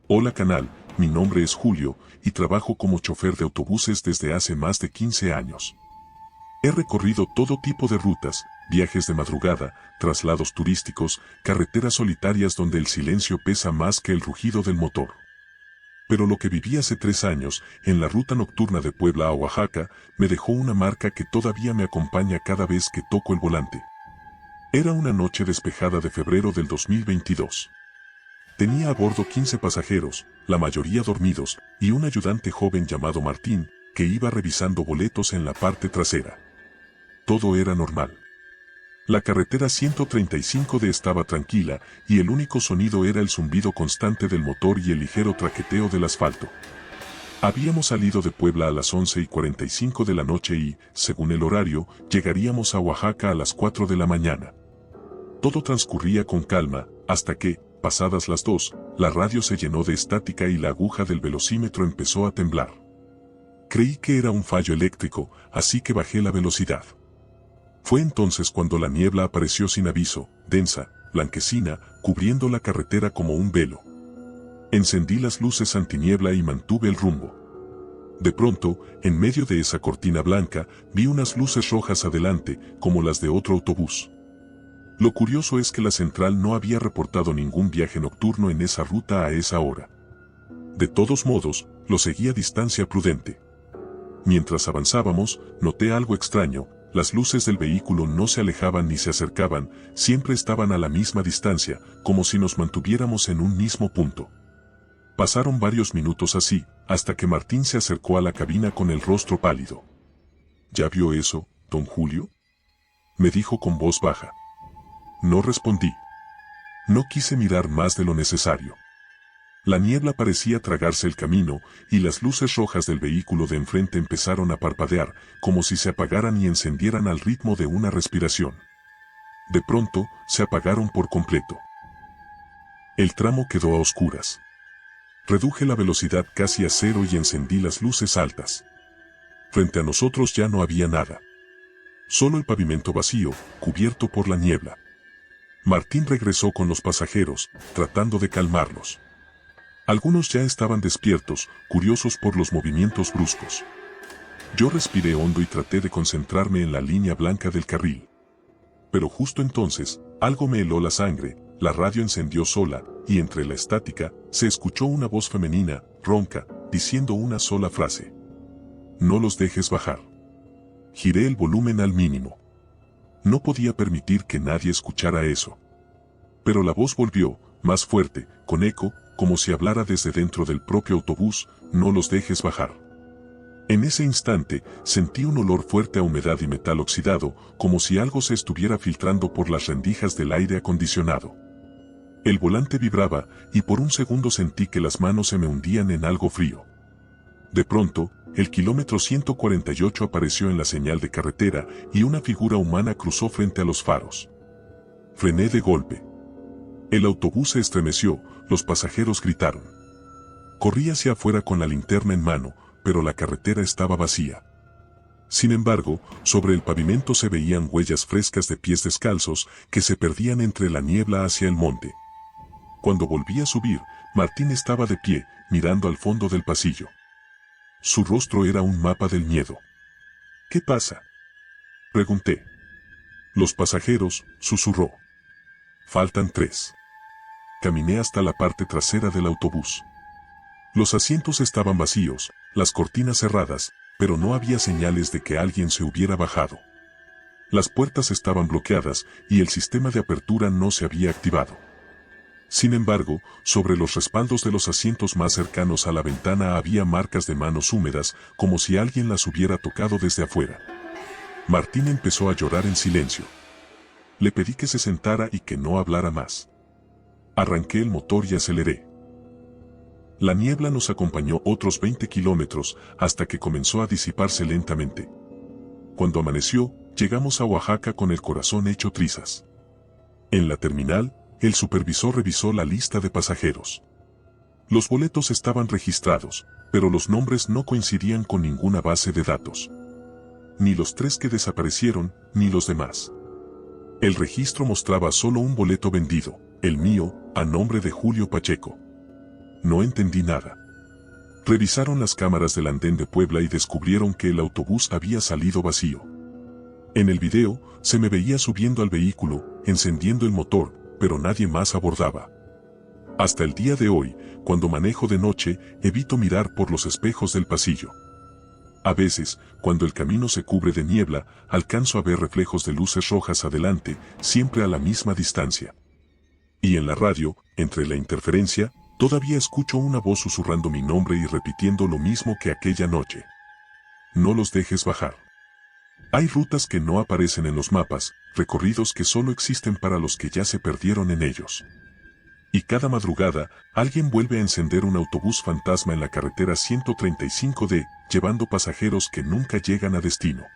Hola canal, mi nombre es Julio y trabajo como chofer de autobuses desde hace más de 15 años. He recorrido todo tipo de rutas, viajes de madrugada, traslados turísticos, carreteras solitarias donde el silencio pesa más que el rugido del motor. Pero lo que viví hace 3 años, en la ruta nocturna de Puebla a Oaxaca, me dejó una marca que todavía me acompaña cada vez que toco el volante. Era una noche despejada de febrero del 2022. Tenía a bordo 15 pasajeros, la mayoría dormidos, y un ayudante joven llamado Martín, que iba revisando boletos en la parte trasera. Todo era normal. La carretera 135D estaba tranquila, y el único sonido era el zumbido constante del motor y el ligero traqueteo del asfalto. Habíamos salido de Puebla a las 11:45 de la noche y, según el horario, llegaríamos a Oaxaca a las 4 de la mañana. Todo transcurría con calma, hasta que, pasadas las 2, la radio se llenó de estática y la aguja del velocímetro empezó a temblar. Creí que era un fallo eléctrico, así que bajé la velocidad. Fue entonces cuando la niebla apareció sin aviso, densa, blanquecina, cubriendo la carretera como un velo. Encendí las luces antiniebla y mantuve el rumbo. De pronto, en medio de esa cortina blanca, vi unas luces rojas adelante, como las de otro autobús. Lo curioso es que la central no había reportado ningún viaje nocturno en esa ruta a esa hora. De todos modos, lo seguí a distancia prudente. Mientras avanzábamos, noté algo extraño, las luces del vehículo no se alejaban ni se acercaban, siempre estaban a la misma distancia, como si nos mantuviéramos en un mismo punto. Pasaron varios minutos así, hasta que Martín se acercó a la cabina con el rostro pálido. ¿Ya vio eso, don Julio?, me dijo con voz baja. No respondí. No quise mirar más de lo necesario. La niebla parecía tragarse el camino, y las luces rojas del vehículo de enfrente empezaron a parpadear, como si se apagaran y encendieran al ritmo de una respiración. De pronto, se apagaron por completo. El tramo quedó a oscuras. Reduje la velocidad casi a 0 y encendí las luces altas. Frente a nosotros ya no había nada. Solo el pavimento vacío, cubierto por la niebla. Martín regresó con los pasajeros, tratando de calmarlos. Algunos ya estaban despiertos, curiosos por los movimientos bruscos. Yo respiré hondo y traté de concentrarme en la línea blanca del carril. Pero justo entonces, algo me heló la sangre, la radio encendió sola, y entre la estática, se escuchó una voz femenina, ronca, diciendo una sola frase. No los dejes bajar. Giré el volumen al mínimo. No podía permitir que nadie escuchara eso. Pero la voz volvió, más fuerte, con eco, como si hablara desde dentro del propio autobús, no los dejes bajar. En ese instante, sentí un olor fuerte a humedad y metal oxidado, como si algo se estuviera filtrando por las rendijas del aire acondicionado. El volante vibraba, y por un segundo sentí que las manos se me hundían en algo frío. De pronto, el kilómetro 148 apareció en la señal de carretera, y una figura humana cruzó frente a los faros. Frené de golpe. El autobús se estremeció, los pasajeros gritaron. Corrí hacia afuera con la linterna en mano, pero la carretera estaba vacía. Sin embargo, sobre el pavimento se veían huellas frescas de pies descalzos que se perdían entre la niebla hacia el monte. Cuando volví a subir, Martín estaba de pie, mirando al fondo del pasillo. Su rostro era un mapa del miedo. ¿Qué pasa?, pregunté. Los pasajeros, susurró. Faltan 3. Caminé hasta la parte trasera del autobús. Los asientos estaban vacíos, las cortinas cerradas, pero no había señales de que alguien se hubiera bajado. Las puertas estaban bloqueadas y el sistema de apertura no se había activado. Sin embargo, sobre los respaldos de los asientos más cercanos a la ventana había marcas de manos húmedas, como si alguien las hubiera tocado desde afuera. Martín empezó a llorar en silencio. Le pedí que se sentara y que no hablara más. Arranqué el motor y aceleré. La niebla nos acompañó otros 20 kilómetros hasta que comenzó a disiparse lentamente. Cuando amaneció, llegamos a Oaxaca con el corazón hecho trizas. En la terminal, el supervisor revisó la lista de pasajeros. Los boletos estaban registrados, pero los nombres no coincidían con ninguna base de datos. Ni los 3 que desaparecieron, ni los demás. El registro mostraba solo un boleto vendido, el mío, a nombre de Julio Pacheco. No entendí nada. Revisaron las cámaras del andén de Puebla y descubrieron que el autobús había salido vacío. En el video, se me veía subiendo al vehículo, encendiendo el motor, pero nadie más abordaba. Hasta el día de hoy, cuando manejo de noche, evito mirar por los espejos del pasillo. A veces, cuando el camino se cubre de niebla, alcanzo a ver reflejos de luces rojas adelante, siempre a la misma distancia. Y en la radio, entre la interferencia, todavía escucho una voz susurrando mi nombre y repitiendo lo mismo que aquella noche. No los dejes bajar. Hay rutas que no aparecen en los mapas, recorridos que solo existen para los que ya se perdieron en ellos. Y cada madrugada, alguien vuelve a encender un autobús fantasma en la carretera 135D, llevando pasajeros que nunca llegan a destino.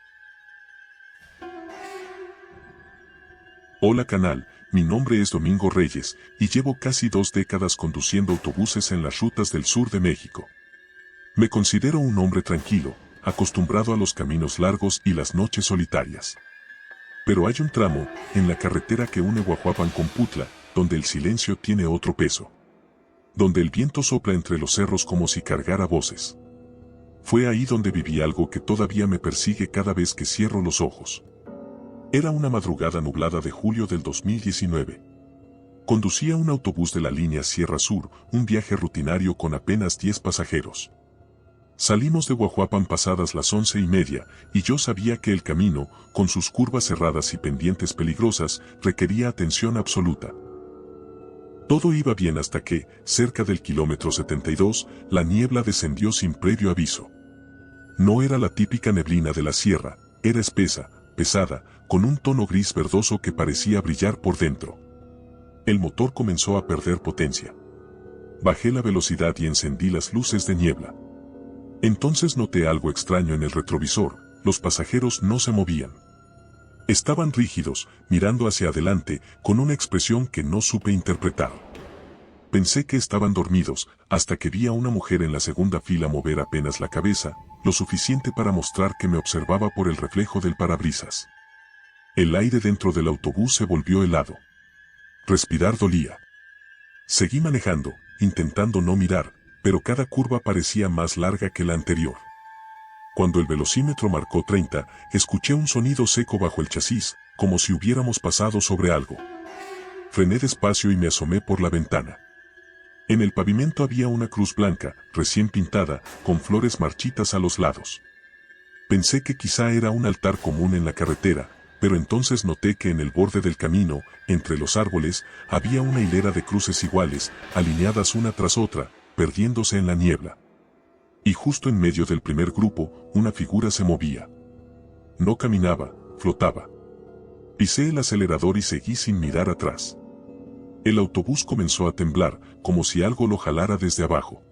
Hola canal, mi nombre es Domingo Reyes, y llevo casi 2 décadas conduciendo autobuses en las rutas del sur de México. Me considero un hombre tranquilo, acostumbrado a los caminos largos y las noches solitarias. Pero hay un tramo, en la carretera que une Guajuapan con Putla, donde el silencio tiene otro peso. Donde el viento sopla entre los cerros como si cargara voces. Fue ahí donde viví algo que todavía me persigue cada vez que cierro los ojos. Era una madrugada nublada de julio del 2019. Conducía un autobús de la línea Sierra Sur, un viaje rutinario con apenas 10 pasajeros. Salimos de Guajuapan pasadas las 11:30, y yo sabía que el camino, con sus curvas cerradas y pendientes peligrosas, requería atención absoluta. Todo iba bien hasta que, cerca del kilómetro 72, la niebla descendió sin previo aviso. No era la típica neblina de la sierra, era espesa, pesada, con un tono gris verdoso que parecía brillar por dentro. El motor comenzó a perder potencia. Bajé la velocidad y encendí las luces de niebla. Entonces noté algo extraño en el retrovisor, los pasajeros no se movían. Estaban rígidos, mirando hacia adelante, con una expresión que no supe interpretar. Pensé que estaban dormidos, hasta que vi a una mujer en la segunda fila mover apenas la cabeza, lo suficiente para mostrar que me observaba por el reflejo del parabrisas. El aire dentro del autobús se volvió helado. Respirar dolía. Seguí manejando, intentando no mirar, pero cada curva parecía más larga que la anterior. Cuando el velocímetro marcó 30, escuché un sonido seco bajo el chasis, como si hubiéramos pasado sobre algo. Frené despacio y me asomé por la ventana. En el pavimento había una cruz blanca, recién pintada, con flores marchitas a los lados. Pensé que quizá era un altar común en la carretera, pero entonces noté que en el borde del camino, entre los árboles, había una hilera de cruces iguales, alineadas una tras otra, perdiéndose en la niebla. Y justo en medio del primer grupo, una figura se movía. No caminaba, flotaba. Pisé el acelerador y seguí sin mirar atrás. El autobús comenzó a temblar, como si algo lo jalara desde abajo.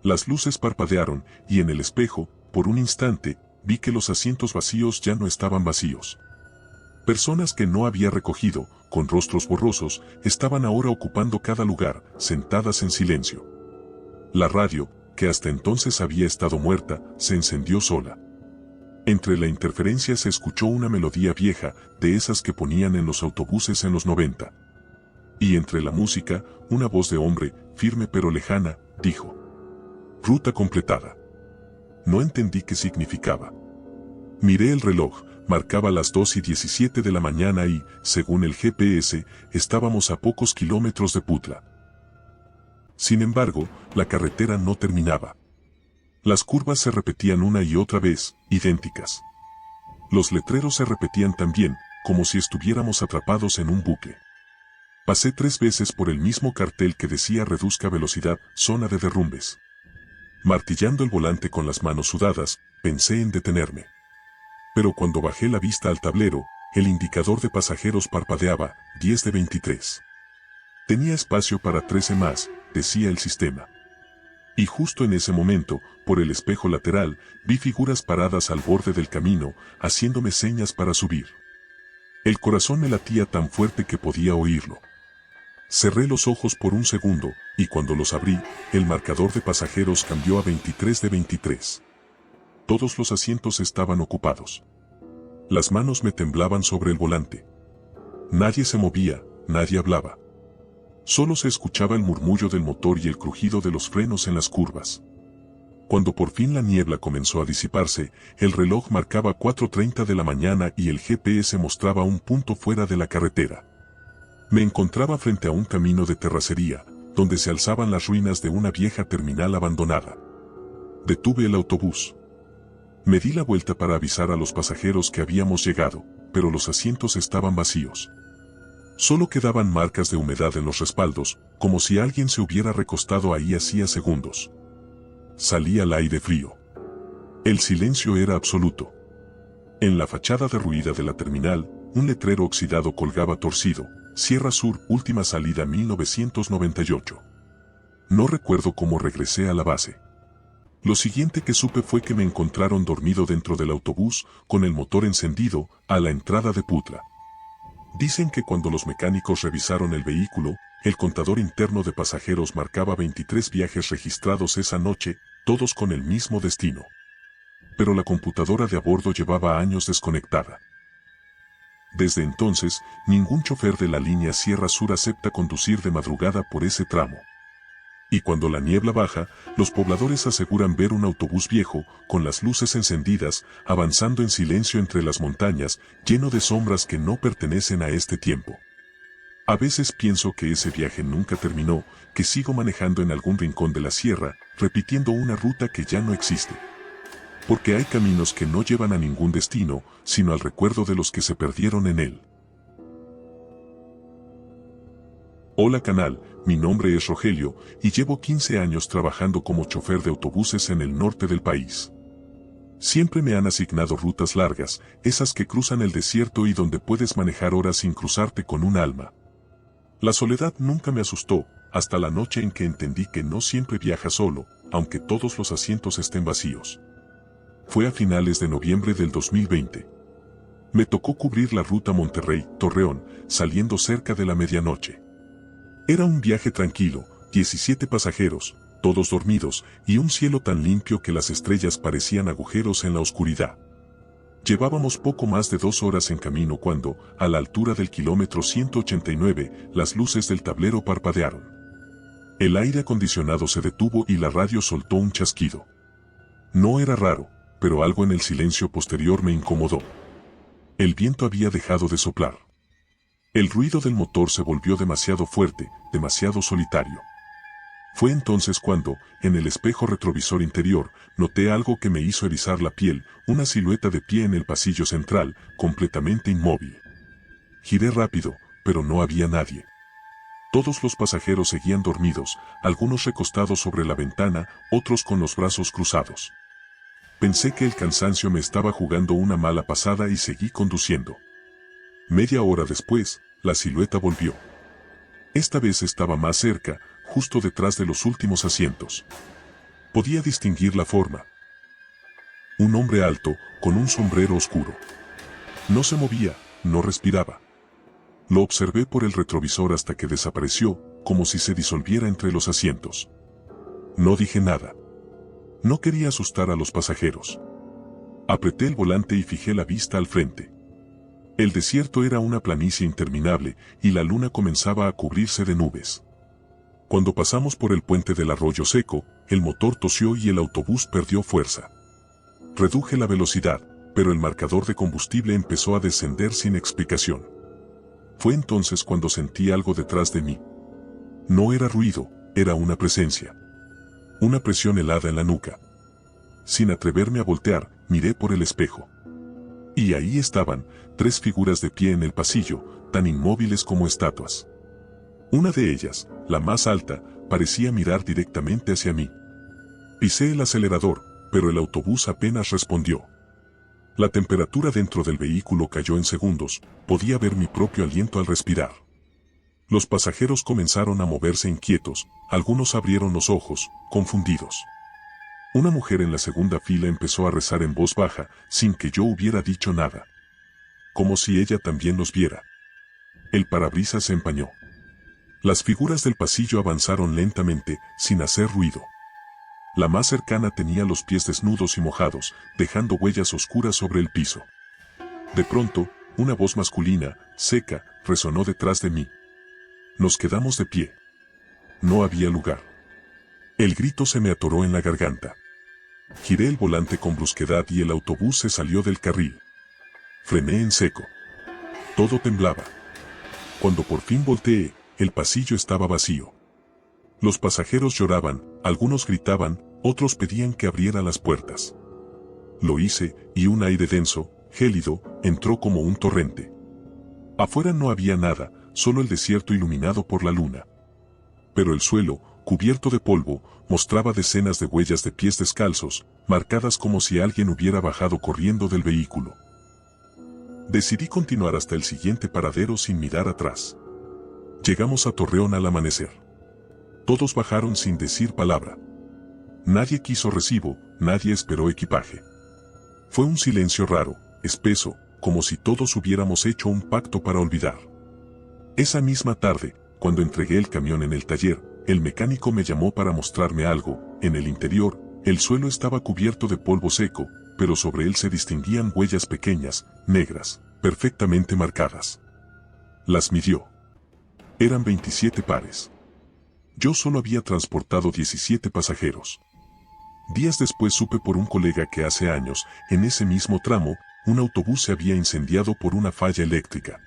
Las luces parpadearon, y en el espejo, por un instante, vi que los asientos vacíos ya no estaban vacíos. Personas que no había recogido, con rostros borrosos, estaban ahora ocupando cada lugar, sentadas en silencio. La radio, que hasta entonces había estado muerta, se encendió sola. Entre la interferencia se escuchó una melodía vieja, de esas que ponían en los autobuses en los 90. Y entre la música, una voz de hombre, firme pero lejana, dijo: «Ruta completada». No entendí qué significaba. Miré el reloj, marcaba las 2:17 de la mañana y, según el GPS, estábamos a pocos kilómetros de Putla. Sin embargo, la carretera no terminaba. Las curvas se repetían una y otra vez, idénticas. Los letreros se repetían también, como si estuviéramos atrapados en un bucle. Pasé 3 veces por el mismo cartel que decía reduzca velocidad, zona de derrumbes. Martillando el volante con las manos sudadas, pensé en detenerme. Pero cuando bajé la vista al tablero, el indicador de pasajeros parpadeaba, 10 de 23. Tenía espacio para 13 más, decía el sistema. Y justo en ese momento, por el espejo lateral, vi figuras paradas al borde del camino, haciéndome señas para subir. El corazón me latía tan fuerte que podía oírlo. Cerré los ojos por un segundo, y cuando los abrí, el marcador de pasajeros cambió a 23 de 23. Todos los asientos estaban ocupados. Las manos me temblaban sobre el volante. Nadie se movía, nadie hablaba. Solo se escuchaba el murmullo del motor y el crujido de los frenos en las curvas. Cuando por fin la niebla comenzó a disiparse, el reloj marcaba 4:30 de la mañana y el GPS mostraba un punto fuera de la carretera. Me encontraba frente a un camino de terracería, donde se alzaban las ruinas de una vieja terminal abandonada. Detuve el autobús. Me di la vuelta para avisar a los pasajeros que habíamos llegado, pero los asientos estaban vacíos. Solo quedaban marcas de humedad en los respaldos, como si alguien se hubiera recostado ahí hacía segundos. Salí al aire frío. El silencio era absoluto. En la fachada derruida de la terminal, un letrero oxidado colgaba torcido: Sierra Sur, última salida 1998. No recuerdo cómo regresé a la base. Lo siguiente que supe fue que me encontraron dormido dentro del autobús, con el motor encendido, a la entrada de Putra. Dicen que cuando los mecánicos revisaron el vehículo, el contador interno de pasajeros marcaba 23 viajes registrados esa noche, todos con el mismo destino. Pero la computadora de a bordo llevaba años desconectada. Desde entonces, ningún chofer de la línea Sierra Sur acepta conducir de madrugada por ese tramo. Y cuando la niebla baja, los pobladores aseguran ver un autobús viejo, con las luces encendidas, avanzando en silencio entre las montañas, lleno de sombras que no pertenecen a este tiempo. A veces pienso que ese viaje nunca terminó, que sigo manejando en algún rincón de la sierra, repitiendo una ruta que ya no existe. Porque hay caminos que no llevan a ningún destino, sino al recuerdo de los que se perdieron en él. Hola canal, mi nombre es Rogelio, y llevo 15 años trabajando como chofer de autobuses en el norte del país. Siempre me han asignado rutas largas, esas que cruzan el desierto y donde puedes manejar horas sin cruzarte con un alma. La soledad nunca me asustó, hasta la noche en que entendí que no siempre viaja solo, aunque todos los asientos estén vacíos. Fue a finales de noviembre del 2020. Me tocó cubrir la ruta Monterrey-Torreón, saliendo cerca de la medianoche. Era un viaje tranquilo, 17 pasajeros, todos dormidos, y un cielo tan limpio que las estrellas parecían agujeros en la oscuridad. Llevábamos poco más de 2 horas en camino cuando, a la altura del kilómetro 189, las luces del tablero parpadearon. El aire acondicionado se detuvo y la radio soltó un chasquido. No era raro, pero algo en el silencio posterior me incomodó. El viento había dejado de soplar. El ruido del motor se volvió demasiado fuerte, demasiado solitario. Fue entonces cuando, en el espejo retrovisor interior, noté algo que me hizo erizar la piel, una silueta de pie en el pasillo central, completamente inmóvil. Giré rápido, pero no había nadie. Todos los pasajeros seguían dormidos, algunos recostados sobre la ventana, otros con los brazos cruzados. Pensé que el cansancio me estaba jugando una mala pasada y seguí conduciendo. Media hora después, la silueta volvió. Esta vez estaba más cerca, justo detrás de los últimos asientos. Podía distinguir la forma. Un hombre alto, con un sombrero oscuro. No se movía, no respiraba. Lo observé por el retrovisor hasta que desapareció, como si se disolviera entre los asientos. No dije nada. No quería asustar a los pasajeros. Apreté el volante y fijé la vista al frente. El desierto era una planicie interminable y la luna comenzaba a cubrirse de nubes. Cuando pasamos por el puente del Arroyo Seco, el motor tosió y el autobús perdió fuerza. Reduje la velocidad, pero el marcador de combustible empezó a descender sin explicación. Fue entonces cuando sentí algo detrás de mí. No era ruido, era una presencia. Una presión helada en la nuca. Sin atreverme a voltear, miré por el espejo. Y ahí estaban, 3 figuras de pie en el pasillo, tan inmóviles como estatuas. Una de ellas, la más alta, parecía mirar directamente hacia mí. Pisé el acelerador, pero el autobús apenas respondió. La temperatura dentro del vehículo cayó en segundos, podía ver mi propio aliento al respirar. Los pasajeros comenzaron a moverse inquietos, algunos abrieron los ojos, confundidos. Una mujer en la segunda fila empezó a rezar en voz baja, sin que yo hubiera dicho nada. Como si ella también los viera. El parabrisas se empañó. Las figuras del pasillo avanzaron lentamente, sin hacer ruido. La más cercana tenía los pies desnudos y mojados, dejando huellas oscuras sobre el piso. De pronto, una voz masculina, seca, resonó detrás de mí. Nos quedamos de pie. No había lugar. El grito se me atoró en la garganta. Giré el volante con brusquedad y el autobús se salió del carril. Frené en seco. Todo temblaba. Cuando por fin volteé, el pasillo estaba vacío. Los pasajeros lloraban, algunos gritaban, otros pedían que abriera las puertas. Lo hice, y un aire denso, gélido, entró como un torrente. Afuera no había nada, solo el desierto iluminado por la luna. Pero el suelo, cubierto de polvo, mostraba decenas de huellas de pies descalzos, marcadas como si alguien hubiera bajado corriendo del vehículo. Decidí continuar hasta el siguiente paradero sin mirar atrás. Llegamos a Torreón al amanecer. Todos bajaron sin decir palabra. Nadie quiso recibo, nadie esperó equipaje. Fue un silencio raro, espeso, como si todos hubiéramos hecho un pacto para olvidar. Esa misma tarde, cuando entregué el camión en el taller, el mecánico me llamó para mostrarme algo. En el interior, el suelo estaba cubierto de polvo seco, pero sobre él se distinguían huellas pequeñas, negras, perfectamente marcadas. Las midió. Eran 27 pares. Yo solo había transportado 17 pasajeros. Días después supe por un colega que hace años, en ese mismo tramo, un autobús se había incendiado por una falla eléctrica.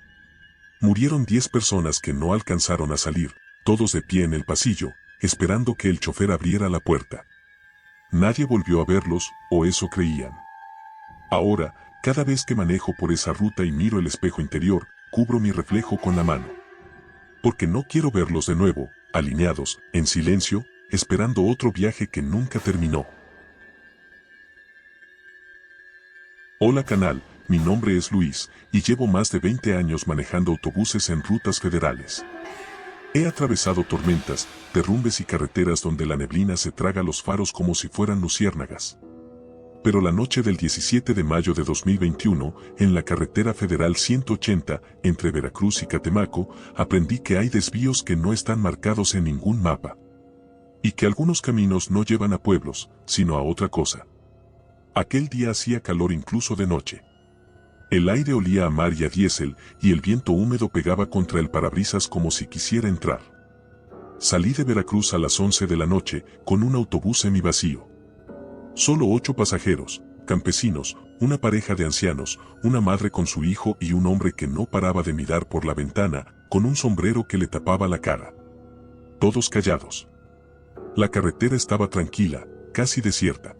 Murieron 10 personas que no alcanzaron a salir, todos de pie en el pasillo, esperando que el chofer abriera la puerta. Nadie volvió a verlos, o eso creían. Ahora, cada vez que manejo por esa ruta y miro el espejo interior, cubro mi reflejo con la mano. Porque no quiero verlos de nuevo, alineados, en silencio, esperando otro viaje que nunca terminó. Hola canal, mi nombre es Luis, y llevo más de 20 años manejando autobuses en rutas federales. He atravesado tormentas, derrumbes y carreteras donde la neblina se traga los faros como si fueran luciérnagas. Pero la noche del 17 de mayo de 2021, en la carretera federal 180, entre Veracruz y Catemaco, aprendí que hay desvíos que no están marcados en ningún mapa. Y que algunos caminos no llevan a pueblos, sino a otra cosa. Aquel día hacía calor incluso de noche. El aire olía a mar y a diésel, y el viento húmedo pegaba contra el parabrisas como si quisiera entrar. Salí de Veracruz a las 11 de la noche, con un autobús semivacío. Solo 8 pasajeros, campesinos, una pareja de ancianos, una madre con su hijo y un hombre que no paraba de mirar por la ventana, con un sombrero que le tapaba la cara. Todos callados. La carretera estaba tranquila, casi desierta.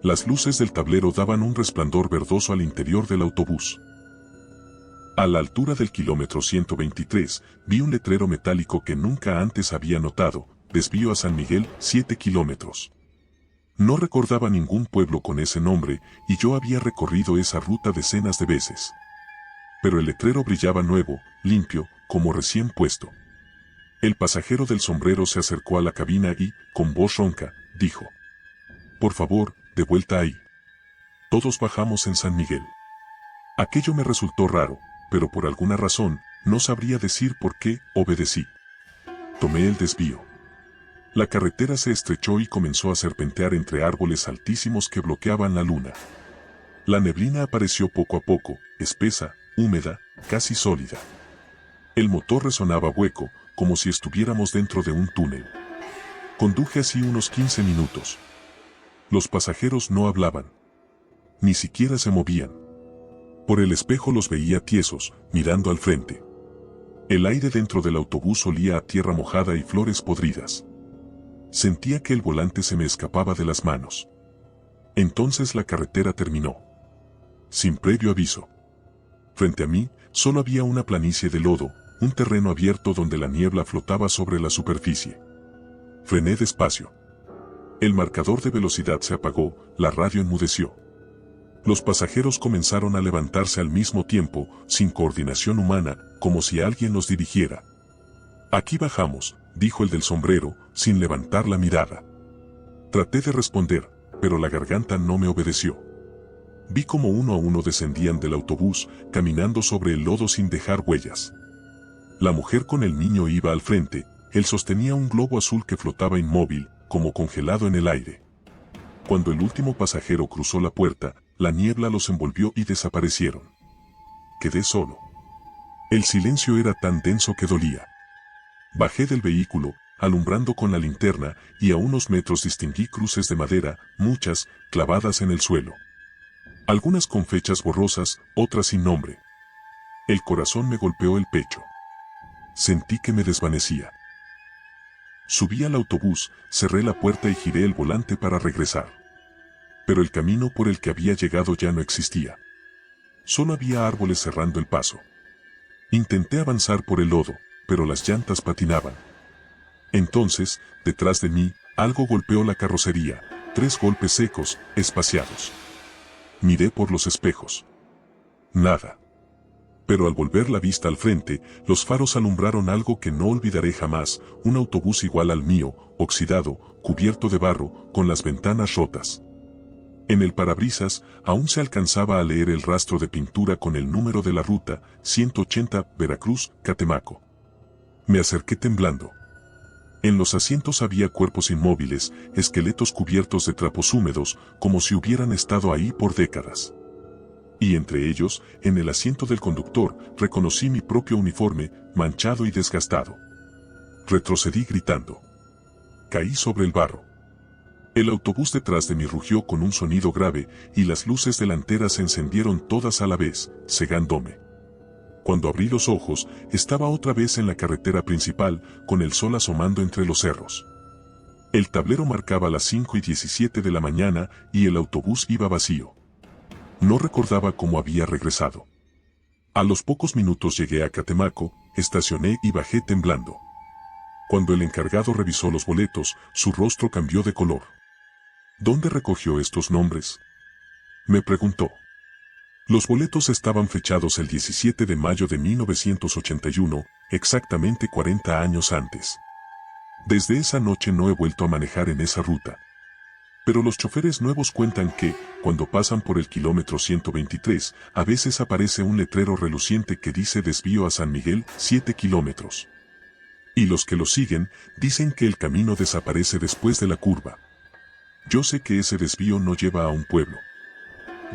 Las luces del tablero daban un resplandor verdoso al interior del autobús. A la altura del kilómetro 123, vi un letrero metálico que nunca antes había notado: desvío a San Miguel, 7 kilómetros. No recordaba ningún pueblo con ese nombre, y yo había recorrido esa ruta decenas de veces. Pero el letrero brillaba nuevo, limpio, como recién puesto. El pasajero del sombrero se acercó a la cabina y, con voz ronca, dijo: «Por favor, de vuelta ahí». Todos bajamos en San Miguel. Aquello me resultó raro, pero por alguna razón, no sabría decir por qué, obedecí. Tomé el desvío. La carretera se estrechó y comenzó a serpentear entre árboles altísimos que bloqueaban la luna. La neblina apareció poco a poco, espesa, húmeda, casi sólida. El motor resonaba hueco, como si estuviéramos dentro de un túnel. Conduje así unos 15 minutos. Los pasajeros no hablaban. Ni siquiera se movían. Por el espejo los veía tiesos, mirando al frente. El aire dentro del autobús olía a tierra mojada y flores podridas. Sentía que el volante se me escapaba de las manos. Entonces la carretera terminó. Sin previo aviso. Frente a mí, solo había una planicie de lodo, un terreno abierto donde la niebla flotaba sobre la superficie. Frené despacio. El marcador de velocidad se apagó, la radio enmudeció. Los pasajeros comenzaron a levantarse al mismo tiempo, sin coordinación humana, como si alguien los dirigiera. «Aquí bajamos», dijo el del sombrero, sin levantar la mirada. Traté de responder, pero la garganta no me obedeció. Vi cómo uno a uno descendían del autobús, caminando sobre el lodo sin dejar huellas. La mujer con el niño iba al frente, él sostenía un globo azul que flotaba inmóvil, como congelado en el aire. Cuando el último pasajero cruzó la puerta, la niebla los envolvió y desaparecieron. Quedé solo. El silencio era tan denso que dolía. Bajé del vehículo, alumbrando con la linterna, y a unos metros distinguí cruces de madera, muchas, clavadas en el suelo. Algunas con fechas borrosas, otras sin nombre. El corazón me golpeó el pecho. Sentí que me desvanecía. Subí al autobús, cerré la puerta y giré el volante para regresar. Pero el camino por el que había llegado ya no existía. Solo había árboles cerrando el paso. Intenté avanzar por el lodo, pero las llantas patinaban. Entonces, detrás de mí, algo golpeó la carrocería, 3 golpes secos, espaciados. Miré por los espejos. Nada. Pero al volver la vista al frente, los faros alumbraron algo que no olvidaré jamás, un autobús igual al mío, oxidado, cubierto de barro, con las ventanas rotas. En el parabrisas, aún se alcanzaba a leer el rastro de pintura con el número de la ruta, 180, Veracruz, Catemaco. Me acerqué temblando. En los asientos había cuerpos inmóviles, esqueletos cubiertos de trapos húmedos, como si hubieran estado ahí por décadas. Y entre ellos, en el asiento del conductor, reconocí mi propio uniforme, manchado y desgastado. Retrocedí gritando. Caí sobre el barro. El autobús detrás de mí rugió con un sonido grave, y las luces delanteras se encendieron todas a la vez, cegándome. Cuando abrí los ojos, estaba otra vez en la carretera principal, con el sol asomando entre los cerros. El tablero marcaba las 5:17 de la mañana, y el autobús iba vacío. No recordaba cómo había regresado. A los pocos minutos llegué a Catemaco, estacioné y bajé temblando. Cuando el encargado revisó los boletos, su rostro cambió de color. ¿Dónde recogió estos nombres?, me preguntó. Los boletos estaban fechados el 17 de mayo de 1981, exactamente 40 años antes. Desde esa noche no he vuelto a manejar en esa ruta. Pero los choferes nuevos cuentan que, cuando pasan por el kilómetro 123, a veces aparece un letrero reluciente que dice desvío a San Miguel, 7 kilómetros. Y los que lo siguen, dicen que el camino desaparece después de la curva. Yo sé que ese desvío no lleva a un pueblo.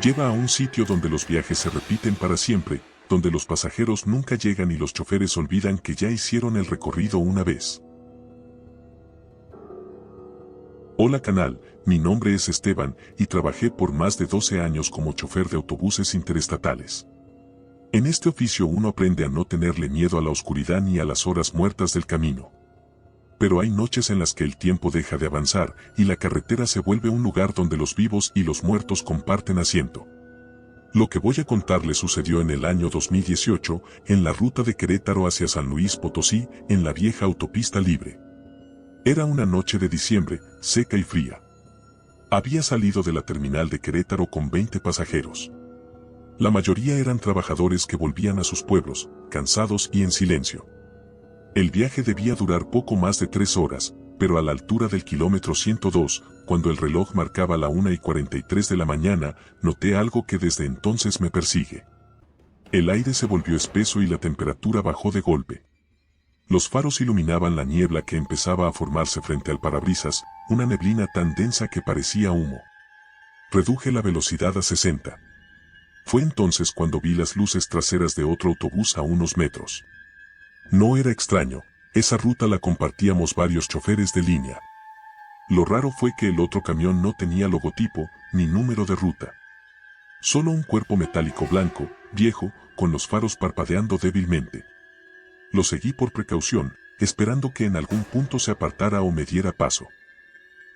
Lleva a un sitio donde los viajes se repiten para siempre, donde los pasajeros nunca llegan y los choferes olvidan que ya hicieron el recorrido una vez. Hola canal, mi nombre es Esteban y trabajé por más de 12 años como chofer de autobuses interestatales. En este oficio uno aprende a no tenerle miedo a la oscuridad ni a las horas muertas del camino. Pero hay noches en las que el tiempo deja de avanzar y la carretera se vuelve un lugar donde los vivos y los muertos comparten asiento. Lo que voy a contarles sucedió en el año 2018, en la ruta de Querétaro hacia San Luis Potosí, en la vieja autopista libre. Era una noche de diciembre, seca y fría. Había salido de la terminal de Querétaro con 20 pasajeros. La mayoría eran trabajadores que volvían a sus pueblos, cansados y en silencio. El viaje debía durar poco más de 3 horas, pero a la altura del kilómetro 102, cuando el reloj marcaba la 1:43 de la mañana, noté algo que desde entonces me persigue. El aire se volvió espeso y la temperatura bajó de golpe. Los faros iluminaban la niebla que empezaba a formarse frente al parabrisas, una neblina tan densa que parecía humo. Reduje la velocidad a 60. Fue entonces cuando vi las luces traseras de otro autobús a unos metros. No era extraño, esa ruta la compartíamos varios choferes de línea. Lo raro fue que el otro camión no tenía logotipo, ni número de ruta. Solo un cuerpo metálico blanco, viejo, con los faros parpadeando débilmente. Lo seguí por precaución, esperando que en algún punto se apartara o me diera paso.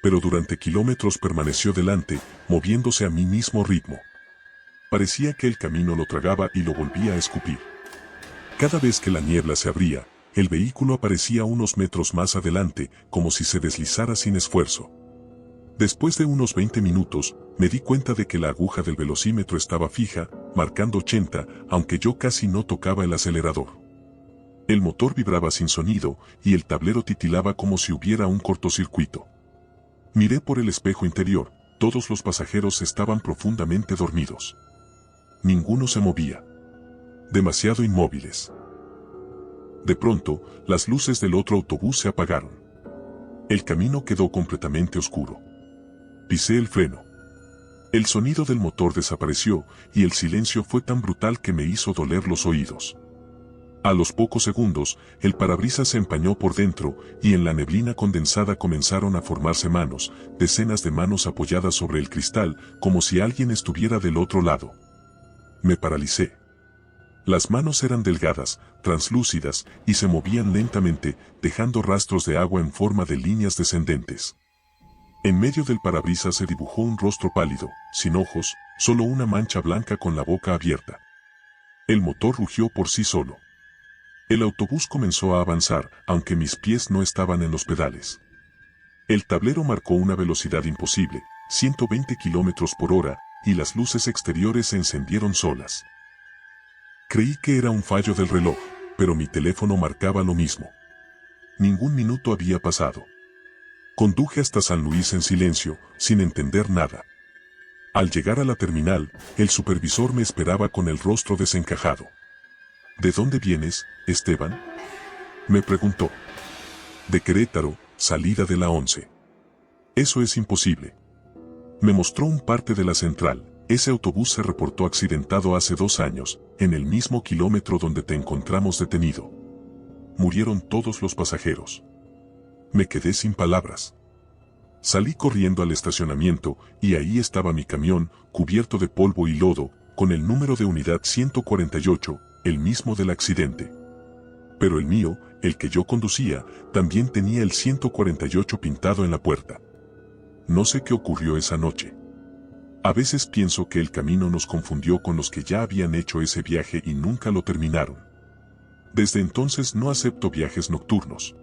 Pero durante kilómetros permaneció delante, moviéndose a mi mismo ritmo. Parecía que el camino lo tragaba y lo volvía a escupir. Cada vez que la niebla se abría, el vehículo aparecía unos metros más adelante, como si se deslizara sin esfuerzo. Después de unos 20 minutos, me di cuenta de que la aguja del velocímetro estaba fija, marcando 80, aunque yo casi no tocaba el acelerador. El motor vibraba sin sonido, y el tablero titilaba como si hubiera un cortocircuito. Miré por el espejo interior, todos los pasajeros estaban profundamente dormidos. Ninguno se movía. Demasiado inmóviles. De pronto, las luces del otro autobús se apagaron. El camino quedó completamente oscuro. Pisé el freno. El sonido del motor desapareció, y el silencio fue tan brutal que me hizo doler los oídos. A los pocos segundos, el parabrisas se empañó por dentro y en la neblina condensada comenzaron a formarse manos, decenas de manos apoyadas sobre el cristal, como si alguien estuviera del otro lado. Me paralicé. Las manos eran delgadas, translúcidas, y se movían lentamente, dejando rastros de agua en forma de líneas descendentes. En medio del parabrisas se dibujó un rostro pálido, sin ojos, solo una mancha blanca con la boca abierta. El motor rugió por sí solo. El autobús comenzó a avanzar, aunque mis pies no estaban en los pedales. El tablero marcó una velocidad imposible, 120 kilómetros por hora, y las luces exteriores se encendieron solas. Creí que era un fallo del reloj, pero mi teléfono marcaba lo mismo. Ningún minuto había pasado. Conduje hasta San Luis en silencio, sin entender nada. Al llegar a la terminal, el supervisor me esperaba con el rostro desencajado. ¿De dónde vienes, Esteban?, me preguntó. De Querétaro, salida de la 11. Eso es imposible. Me mostró un parte de la central. Ese autobús se reportó accidentado hace 2 años, en el mismo kilómetro donde te encontramos detenido. Murieron todos los pasajeros. Me quedé sin palabras. Salí corriendo al estacionamiento y ahí estaba mi camión, cubierto de polvo y lodo, con el número de unidad 148, el mismo del accidente. Pero el mío, el que yo conducía, también tenía el 148 pintado en la puerta. No sé qué ocurrió esa noche. A veces pienso que el camino nos confundió con los que ya habían hecho ese viaje y nunca lo terminaron. Desde entonces no acepto viajes nocturnos.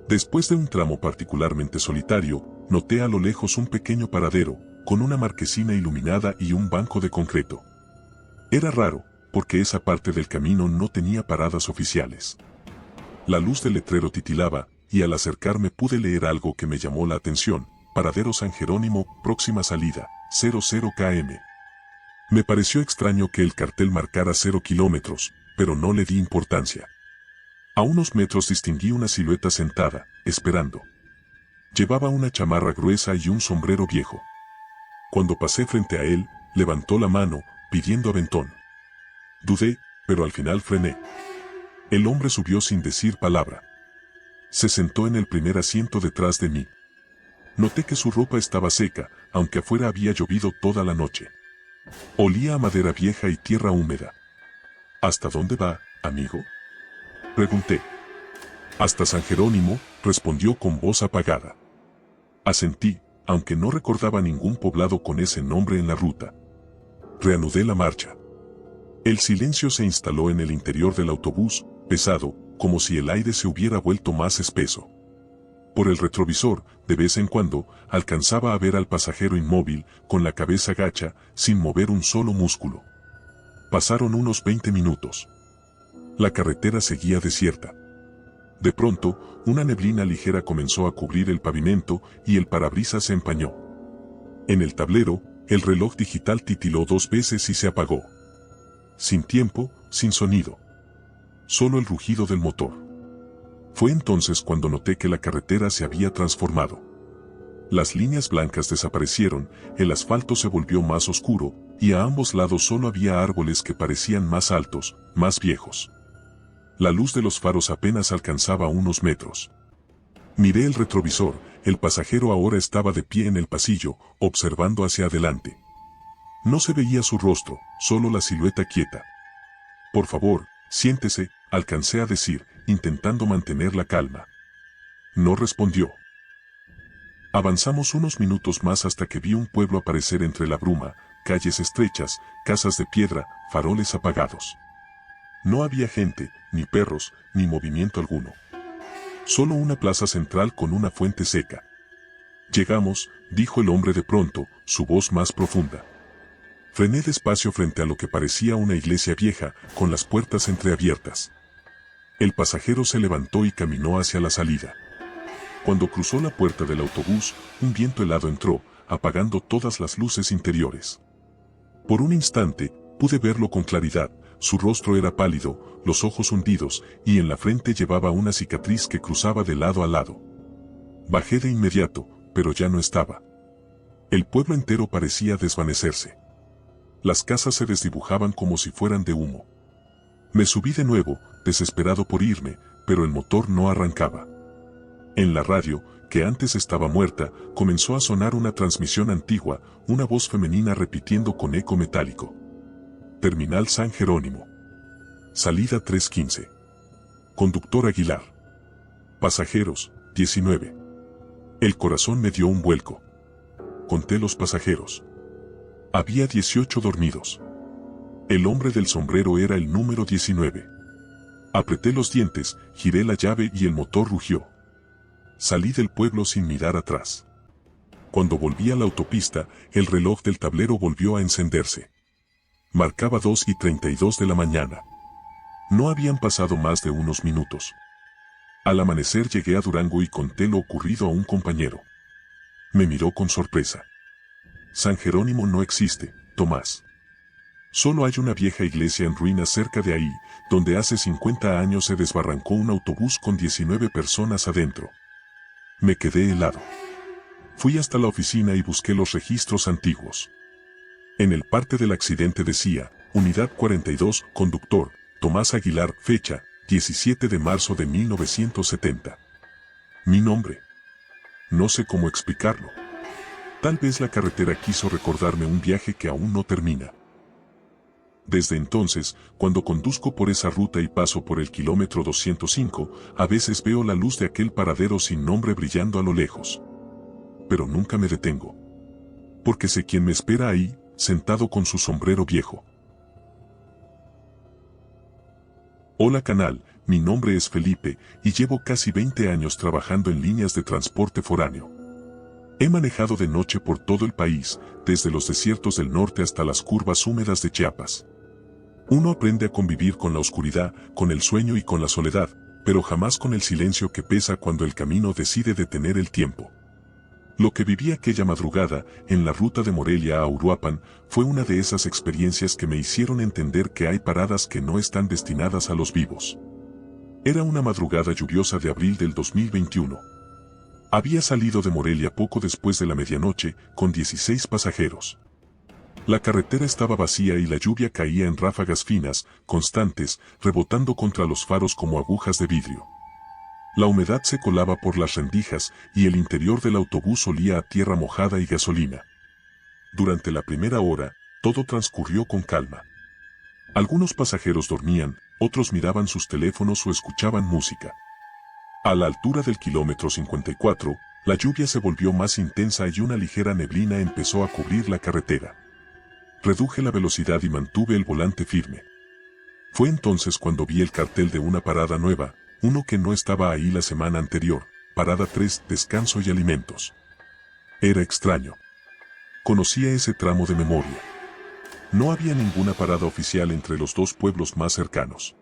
Después de un tramo particularmente solitario, noté a lo lejos un pequeño paradero, con una marquesina iluminada y un banco de concreto. Era raro, porque esa parte del camino no tenía paradas oficiales. La luz del letrero titilaba, y al acercarme pude leer algo que me llamó la atención: Paradero San Jerónimo, próxima salida, 00 km. Me pareció extraño que el cartel marcara 0 kilómetros, pero no le di importancia. A unos metros distinguí una silueta sentada, esperando. Llevaba una chamarra gruesa y un sombrero viejo. Cuando pasé frente a él, levantó la mano, pidiendo aventón. Dudé, pero al final frené. El hombre subió sin decir palabra. Se sentó en el primer asiento detrás de mí. Noté que su ropa estaba seca, aunque afuera había llovido toda la noche. Olía a madera vieja y tierra húmeda. ¿Hasta dónde va, amigo?, pregunté. Hasta San Jerónimo, respondió con voz apagada. Asentí, aunque no recordaba ningún poblado con ese nombre en la ruta. Reanudé la marcha. El silencio se instaló en el interior del autobús, pesado, como si el aire se hubiera vuelto más espeso. Por el retrovisor, de vez en cuando, alcanzaba a ver al pasajero inmóvil, con la cabeza gacha, sin mover un solo músculo. Pasaron unos 20 minutos. La carretera seguía desierta. De pronto, una neblina ligera comenzó a cubrir el pavimento y el parabrisas se empañó. En el tablero, el reloj digital titiló 2 veces y se apagó. Sin tiempo, sin sonido. Solo el rugido del motor. Fue entonces cuando noté que la carretera se había transformado. Las líneas blancas desaparecieron, el asfalto se volvió más oscuro, y a ambos lados solo había árboles que parecían más altos, más viejos. La luz de los faros apenas alcanzaba unos metros. Miré el retrovisor, el pasajero ahora estaba de pie en el pasillo, observando hacia adelante. No se veía su rostro, solo la silueta quieta. Por favor, siéntese, alcancé a decir, intentando mantener la calma. No respondió. Avanzamos unos minutos más hasta que vi un pueblo aparecer entre la bruma, calles estrechas, casas de piedra, faroles apagados. No había gente, ni perros, ni movimiento alguno. Solo una plaza central con una fuente seca. Llegamos, dijo el hombre de pronto, su voz más profunda. Frené despacio frente a lo que parecía una iglesia vieja, con las puertas entreabiertas. El pasajero se levantó y caminó hacia la salida. Cuando cruzó la puerta del autobús, un viento helado entró, apagando todas las luces interiores. Por un instante, pude verlo con claridad. Su rostro era pálido, los ojos hundidos, y en la frente llevaba una cicatriz que cruzaba de lado a lado. Bajé de inmediato, pero ya no estaba. El pueblo entero parecía desvanecerse. Las casas se desdibujaban como si fueran de humo. Me subí de nuevo, desesperado por irme, pero el motor no arrancaba. En la radio, que antes estaba muerta, comenzó a sonar una transmisión antigua, una voz femenina repitiendo con eco metálico. Terminal San Jerónimo. Salida 315. Conductor Aguilar. Pasajeros, 19. El corazón me dio un vuelco. Conté los pasajeros. Había 18 dormidos. El hombre del sombrero era el número 19. Apreté los dientes, giré la llave y el motor rugió. Salí del pueblo sin mirar atrás. Cuando volví a la autopista, el reloj del tablero volvió a encenderse. Marcaba 2:32 de la mañana. No habían pasado más de unos minutos. Al amanecer llegué a Durango y conté lo ocurrido a un compañero. Me miró con sorpresa. San Jerónimo no existe, Tomás. Solo hay una vieja iglesia en ruinas cerca de ahí, donde hace 50 años se desbarrancó un autobús con 19 personas adentro. Me quedé helado. Fui hasta la oficina y busqué los registros antiguos. En el parte del accidente decía, Unidad 42, conductor, Tomás Aguilar, fecha, 17 de marzo de 1970. Mi nombre. No sé cómo explicarlo. Tal vez la carretera quiso recordarme un viaje que aún no termina. Desde entonces, cuando conduzco por esa ruta y paso por el kilómetro 205, a veces veo la luz de aquel paradero sin nombre brillando a lo lejos. Pero nunca me detengo. Porque sé quién me espera ahí, sentado con su sombrero viejo. Hola canal, mi nombre es Felipe, y llevo casi 20 años trabajando en líneas de transporte foráneo. He manejado de noche por todo el país, desde los desiertos del norte hasta las curvas húmedas de Chiapas. Uno aprende a convivir con la oscuridad, con el sueño y con la soledad, pero jamás con el silencio que pesa cuando el camino decide detener el tiempo. Lo que viví aquella madrugada, en la ruta de Morelia a Uruapan, fue una de esas experiencias que me hicieron entender que hay paradas que no están destinadas a los vivos. Era una madrugada lluviosa de abril del 2021. Había salido de Morelia poco después de la medianoche, con 16 pasajeros. La carretera estaba vacía y la lluvia caía en ráfagas finas, constantes, rebotando contra los faros como agujas de vidrio. La humedad se colaba por las rendijas y el interior del autobús olía a tierra mojada y gasolina. Durante la primera hora, todo transcurrió con calma. Algunos pasajeros dormían, otros miraban sus teléfonos o escuchaban música. A la altura del kilómetro 54, la lluvia se volvió más intensa y una ligera neblina empezó a cubrir la carretera. Reduje la velocidad y mantuve el volante firme. Fue entonces cuando vi el cartel de una parada nueva, uno que no estaba ahí la semana anterior, parada 3, descanso y alimentos. Era extraño. Conocía ese tramo de memoria. No había ninguna parada oficial entre los dos pueblos más cercanos.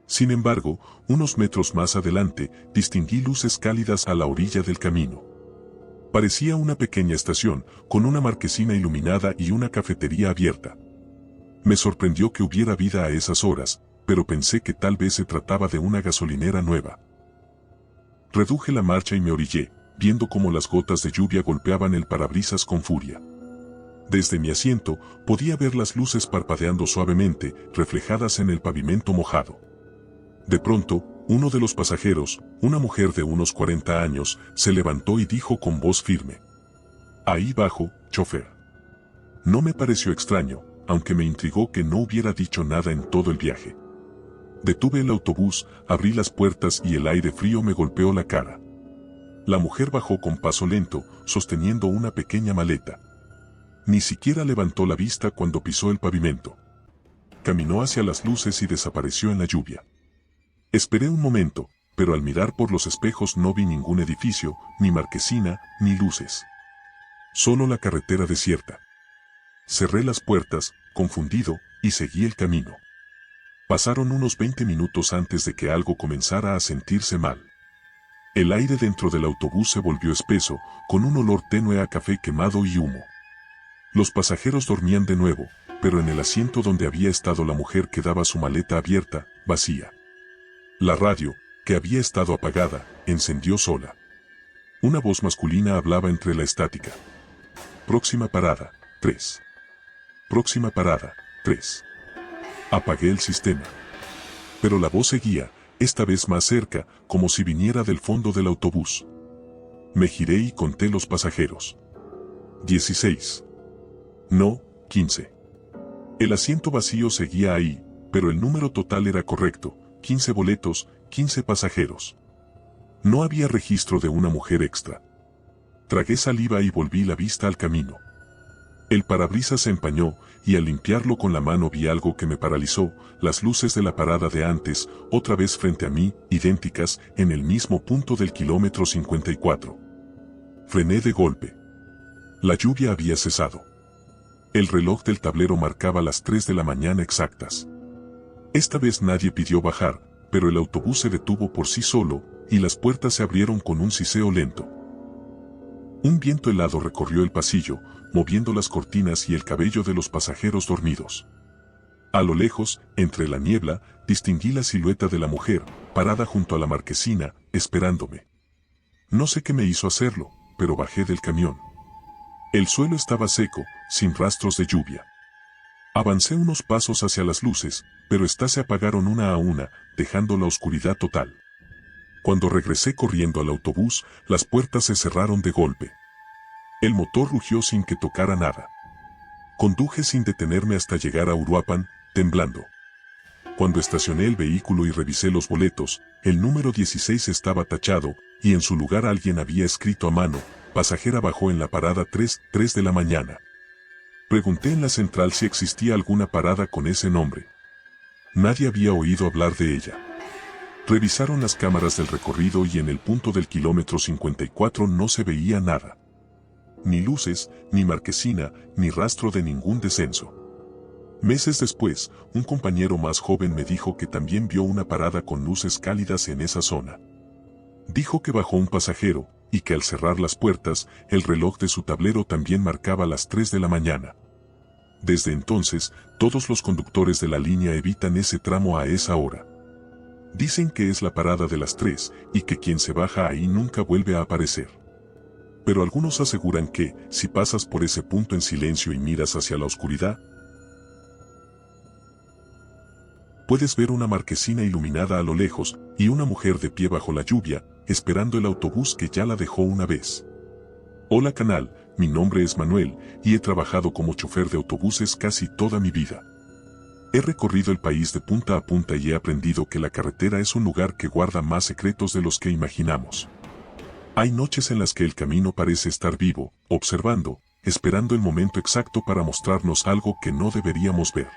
Sin embargo, unos metros más adelante, distinguí luces cálidas a la orilla del camino. Parecía una pequeña estación, con una marquesina iluminada y una cafetería abierta. Me sorprendió que hubiera vida a esas horas, pero pensé que tal vez se trataba de una gasolinera nueva. Reduje la marcha y me orillé, viendo cómo las gotas de lluvia golpeaban el parabrisas con furia. Desde mi asiento, podía ver las luces parpadeando suavemente, reflejadas en el pavimento mojado. De pronto, uno de los pasajeros, una mujer de unos 40 años, se levantó y dijo con voz firme: «Ahí bajo, chofer». No me pareció extraño, aunque me intrigó que no hubiera dicho nada en todo el viaje. Detuve el autobús, abrí las puertas y el aire frío me golpeó la cara. La mujer bajó con paso lento, sosteniendo una pequeña maleta. Ni siquiera levantó la vista cuando pisó el pavimento. Caminó hacia las luces y desapareció en la lluvia. Esperé un momento, pero al mirar por los espejos no vi ningún edificio, ni marquesina, ni luces. Solo la carretera desierta. Cerré las puertas, confundido, y seguí el camino. Pasaron unos 20 minutos antes de que algo comenzara a sentirse mal. El aire dentro del autobús se volvió espeso, con un olor tenue a café quemado y humo. Los pasajeros dormían de nuevo, pero en el asiento donde había estado la mujer quedaba su maleta abierta, vacía. La radio, que había estado apagada, encendió sola. Una voz masculina hablaba entre la estática. Próxima parada, 3. Próxima parada, 3. Apagué el sistema. Pero la voz seguía, esta vez más cerca, como si viniera del fondo del autobús. Me giré y conté los pasajeros. 16. No, 15. El asiento vacío seguía ahí, pero el número total era correcto, 15 boletos, 15 pasajeros. No había registro de una mujer extra. Tragué saliva y volví la vista al camino. El parabrisas se empañó, y al limpiarlo con la mano vi algo que me paralizó, las luces de la parada de antes, otra vez frente a mí, idénticas, en el mismo punto del kilómetro 54. Frené de golpe. La lluvia había cesado. El reloj del tablero marcaba las 3 de la mañana exactas. Esta vez nadie pidió bajar, pero el autobús se detuvo por sí solo, y las puertas se abrieron con un siseo lento. Un viento helado recorrió el pasillo, moviendo las cortinas y el cabello de los pasajeros dormidos. A lo lejos, entre la niebla, distinguí la silueta de la mujer, parada junto a la marquesina, esperándome. No sé qué me hizo hacerlo, pero bajé del camión. El suelo estaba seco, sin rastros de lluvia. Avancé unos pasos hacia las luces, pero éstas se apagaron una a una, dejando la oscuridad total. Cuando regresé corriendo al autobús, las puertas se cerraron de golpe. El motor rugió sin que tocara nada. Conduje sin detenerme hasta llegar a Uruapan, temblando. Cuando estacioné el vehículo y revisé los boletos, el número 16 estaba tachado, y en su lugar alguien había escrito a mano, pasajera bajó en la parada 3 de la mañana. Pregunté en la central si existía alguna parada con ese nombre. Nadie había oído hablar de ella. Revisaron las cámaras del recorrido y en el punto del kilómetro 54 no se veía nada. Ni luces, ni marquesina, ni rastro de ningún descenso. Meses después, un compañero más joven me dijo que también vio una parada con luces cálidas en esa zona. Dijo que bajó un pasajero, y que al cerrar las puertas, el reloj de su tablero también marcaba las 3 de la mañana. Desde entonces, todos los conductores de la línea evitan ese tramo a esa hora. Dicen que es la parada de las 3, y que quien se baja ahí nunca vuelve a aparecer. Pero algunos aseguran que, si pasas por ese punto en silencio y miras hacia la oscuridad, puedes ver una marquesina iluminada a lo lejos, y una mujer de pie bajo la lluvia, esperando el autobús que ya la dejó una vez. Hola canal, mi nombre es Manuel, y he trabajado como chofer de autobuses casi toda mi vida. He recorrido el país de punta a punta y he aprendido que la carretera es un lugar que guarda más secretos de los que imaginamos. Hay noches en las que el camino parece estar vivo, observando, esperando el momento exacto para mostrarnos algo que no deberíamos ver.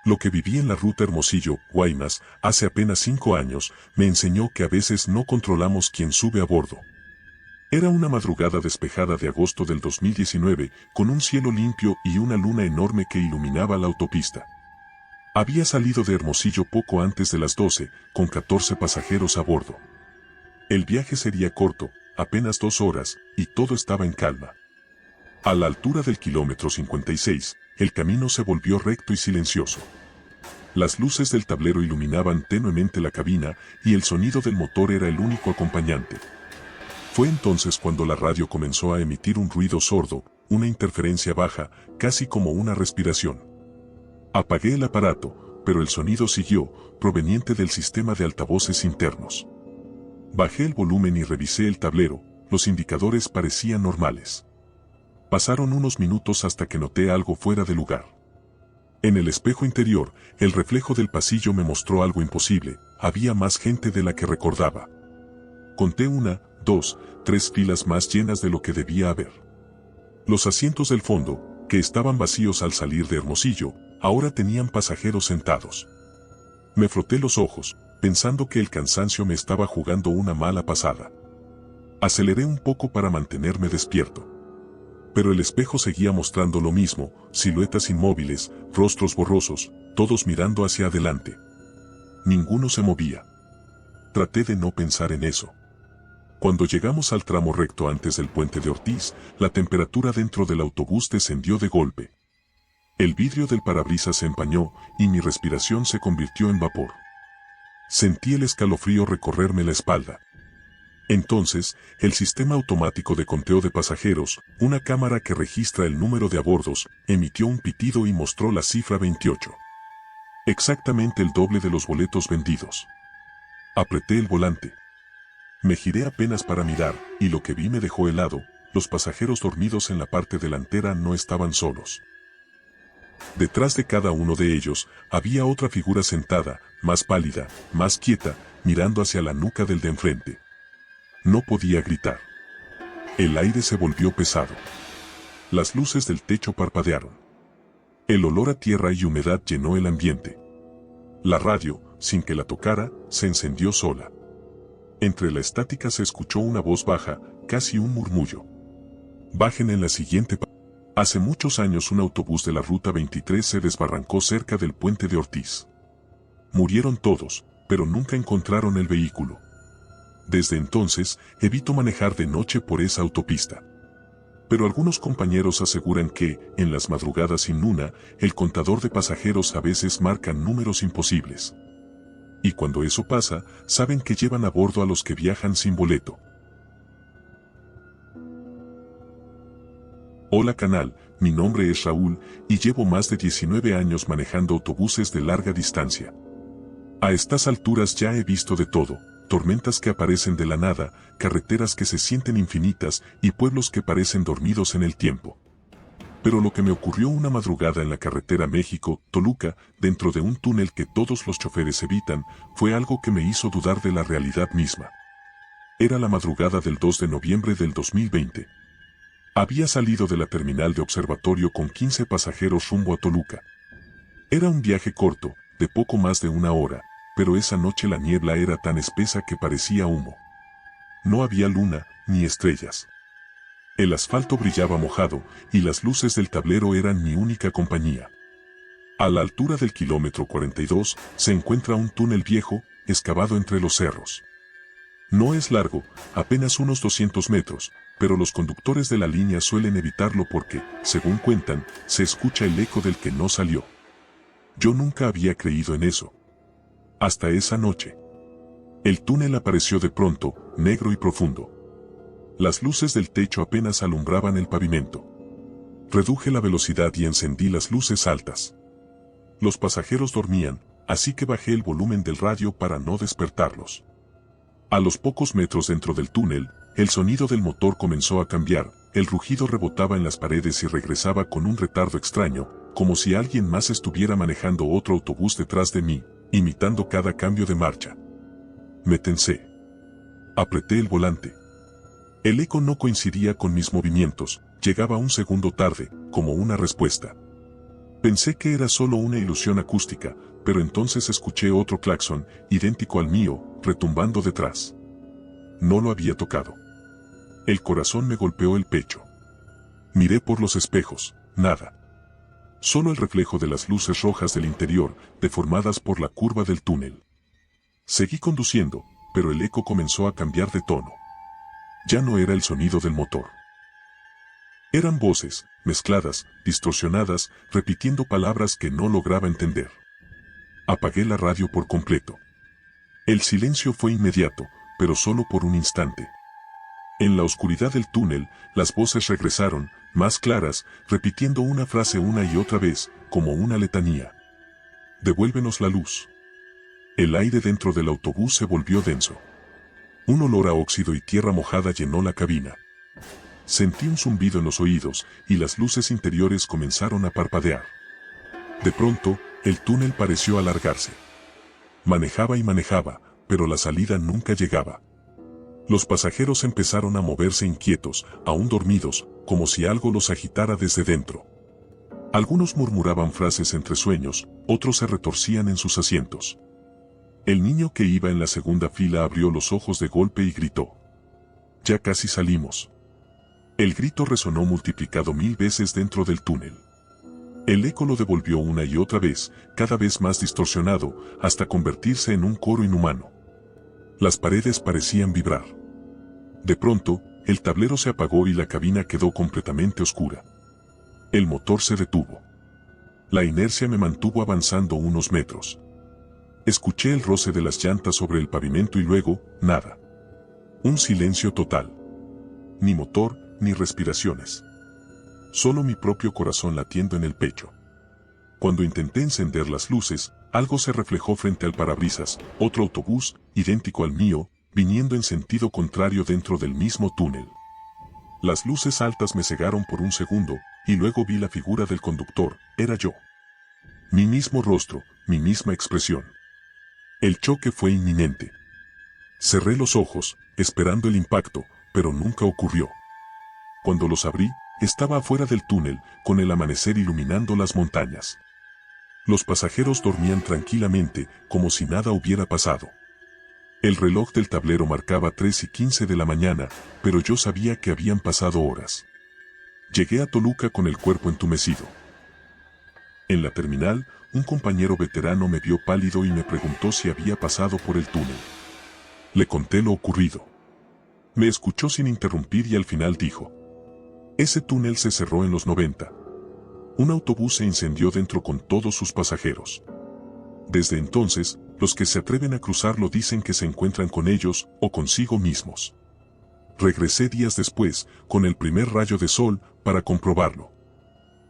Lo que viví en la ruta Hermosillo-Guaymas hace apenas 5 años me enseñó que a veces no controlamos quién sube a bordo. Era una madrugada despejada de agosto del 2019, con un cielo limpio y una luna enorme que iluminaba la autopista. Había salido de Hermosillo poco antes de las 12, con 14 pasajeros a bordo. El viaje sería corto, apenas 2 horas, y todo estaba en calma. A la altura del kilómetro 56, el camino se volvió recto y silencioso. Las luces del tablero iluminaban tenuemente la cabina, y el sonido del motor era el único acompañante. Fue entonces cuando la radio comenzó a emitir un ruido sordo, una interferencia baja, casi como una respiración. Apagué el aparato, pero el sonido siguió, proveniente del sistema de altavoces internos. Bajé el volumen y revisé el tablero, los indicadores parecían normales. Pasaron unos minutos hasta que noté algo fuera de lugar. En el espejo interior, el reflejo del pasillo me mostró algo imposible, había más gente de la que recordaba. Conté 1, 2, 3 filas más llenas de lo que debía haber. Los asientos del fondo, que estaban vacíos al salir de Hermosillo, ahora tenían pasajeros sentados. Me froté los ojos, pensando que el cansancio me estaba jugando una mala pasada. Aceleré un poco para mantenerme despierto. Pero el espejo seguía mostrando lo mismo, siluetas inmóviles, rostros borrosos, todos mirando hacia adelante. Ninguno se movía. Traté de no pensar en eso. Cuando llegamos al tramo recto antes del puente de Ortiz, la temperatura dentro del autobús descendió de golpe. El vidrio del parabrisas se empañó y mi respiración se convirtió en vapor. Sentí el escalofrío recorrerme la espalda. Entonces, el sistema automático de conteo de pasajeros, una cámara que registra el número de abordos, emitió un pitido y mostró la cifra 28. Exactamente el doble de los boletos vendidos. Apreté el volante. Me giré apenas para mirar, y lo que vi me dejó helado. Los pasajeros dormidos en la parte delantera no estaban solos. Detrás de cada uno de ellos, había otra figura sentada, más pálida, más quieta, mirando hacia la nuca del de enfrente. No podía gritar. El aire se volvió pesado. Las luces del techo parpadearon. El olor a tierra y humedad llenó el ambiente. La radio, sin que la tocara, se encendió sola. Entre la estática se escuchó una voz baja, casi un murmullo. Bajen en la siguiente parada. Hace muchos años un autobús de la Ruta 23 se desbarrancó cerca del puente de Ortiz. Murieron todos, pero nunca encontraron el vehículo. Desde entonces, evito manejar de noche por esa autopista. Pero algunos compañeros aseguran que, en las madrugadas sin luna, el contador de pasajeros a veces marca números imposibles. Y cuando eso pasa, saben que llevan a bordo a los que viajan sin boleto. Hola canal, mi nombre es Raúl, y llevo más de 19 años manejando autobuses de larga distancia. A estas alturas ya he visto de todo. Tormentas que aparecen de la nada, carreteras que se sienten infinitas y pueblos que parecen dormidos en el tiempo. Pero lo que me ocurrió una madrugada en la carretera México-Toluca, dentro de un túnel que todos los choferes evitan, fue algo que me hizo dudar de la realidad misma. Era la madrugada del 2 de noviembre del 2020. Había salido de la terminal de observatorio con 15 pasajeros rumbo a Toluca. Era un viaje corto, de poco más de una hora, pero esa noche la niebla era tan espesa que parecía humo. No había luna, ni estrellas. El asfalto brillaba mojado, y las luces del tablero eran mi única compañía. A la altura del kilómetro 42, se encuentra un túnel viejo, excavado entre los cerros. No es largo, apenas unos 200 metros, pero los conductores de la línea suelen evitarlo porque, según cuentan, se escucha el eco del que no salió. Yo nunca había creído en eso. Hasta esa noche. El túnel apareció de pronto, negro y profundo. Las luces del techo apenas alumbraban el pavimento. Reduje la velocidad y encendí las luces altas. Los pasajeros dormían, así que bajé el volumen del radio para no despertarlos. A los pocos metros dentro del túnel, el sonido del motor comenzó a cambiar, el rugido rebotaba en las paredes y regresaba con un retardo extraño, como si alguien más estuviera manejando otro autobús detrás de mí, imitando cada cambio de marcha. Me tensé. Apreté el volante. El eco no coincidía con mis movimientos, llegaba un segundo tarde, como una respuesta. Pensé que era solo una ilusión acústica, pero entonces escuché otro claxon, idéntico al mío, retumbando detrás. No lo había tocado. El corazón me golpeó el pecho. Miré por los espejos, nada. Solo el reflejo de las luces rojas del interior, deformadas por la curva del túnel. Seguí conduciendo, pero el eco comenzó a cambiar de tono. Ya no era el sonido del motor. Eran voces, mezcladas, distorsionadas, repitiendo palabras que no lograba entender. Apagué la radio por completo. El silencio fue inmediato, pero solo por un instante. En la oscuridad del túnel, las voces regresaron, más claras, repitiendo una frase una y otra vez, como una letanía. Devuélvenos la luz. El aire dentro del autobús se volvió denso. Un olor a óxido y tierra mojada llenó la cabina. Sentí un zumbido en los oídos, y las luces interiores comenzaron a parpadear. De pronto, el túnel pareció alargarse. Manejaba y manejaba, pero la salida nunca llegaba. Los pasajeros empezaron a moverse inquietos, aún dormidos, como si algo los agitara desde dentro. Algunos murmuraban frases entre sueños, otros se retorcían en sus asientos. El niño que iba en la segunda fila abrió los ojos de golpe y gritó. Ya casi salimos. El grito resonó multiplicado 1000 veces dentro del túnel. El eco lo devolvió una y otra vez, cada vez más distorsionado, hasta convertirse en un coro inhumano. Las paredes parecían vibrar. De pronto, el tablero se apagó y la cabina quedó completamente oscura. El motor se detuvo. La inercia me mantuvo avanzando unos metros. Escuché el roce de las llantas sobre el pavimento y luego, nada. Un silencio total. Ni motor, ni respiraciones. Solo mi propio corazón latiendo en el pecho. Cuando intenté encender las luces, algo se reflejó frente al parabrisas, otro autobús, idéntico al mío, viniendo en sentido contrario dentro del mismo túnel. Las luces altas me cegaron por un segundo, y luego vi la figura del conductor, era yo. Mi mismo rostro, mi misma expresión. El choque fue inminente. Cerré los ojos, esperando el impacto, pero nunca ocurrió. Cuando los abrí, estaba afuera del túnel, con el amanecer iluminando las montañas. Los pasajeros dormían tranquilamente, como si nada hubiera pasado. El reloj del tablero marcaba 3:15 de la mañana, pero yo sabía que habían pasado horas. Llegué a Toluca con el cuerpo entumecido. En la terminal, un compañero veterano me vio pálido y me preguntó si había pasado por el túnel. Le conté lo ocurrido. Me escuchó sin interrumpir y al final dijo: ese túnel se cerró en los 90. Un autobús se incendió dentro con todos sus pasajeros. Desde entonces, los que se atreven a cruzarlo dicen que se encuentran con ellos o consigo mismos. Regresé días después, con el primer rayo de sol, para comprobarlo.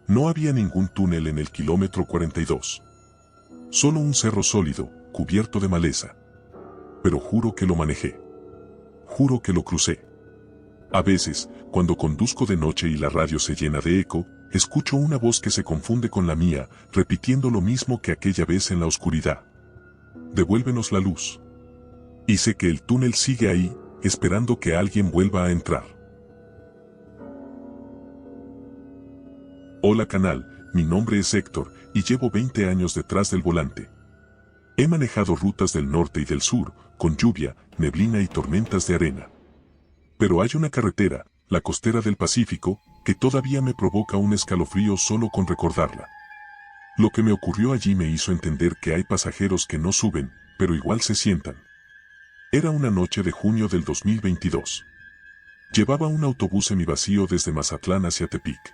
No había ningún túnel en el kilómetro 42. Solo un cerro sólido, cubierto de maleza. Pero juro que lo manejé. Juro que lo crucé. A veces, cuando conduzco de noche y la radio se llena de eco, escucho una voz que se confunde con la mía, repitiendo lo mismo que aquella vez en la oscuridad. Devuélvenos la luz. Y sé que el túnel sigue ahí, esperando que alguien vuelva a entrar. Hola canal, mi nombre es Héctor, y llevo 20 años detrás del volante. He manejado rutas del norte y del sur, con lluvia, neblina y tormentas de arena. Pero hay una carretera, la costera del Pacífico, que todavía me provoca un escalofrío solo con recordarla. Lo que me ocurrió allí me hizo entender que hay pasajeros que no suben, pero igual se sientan. Era una noche de junio del 2022. Llevaba un autobús semivacío desde Mazatlán hacia Tepic.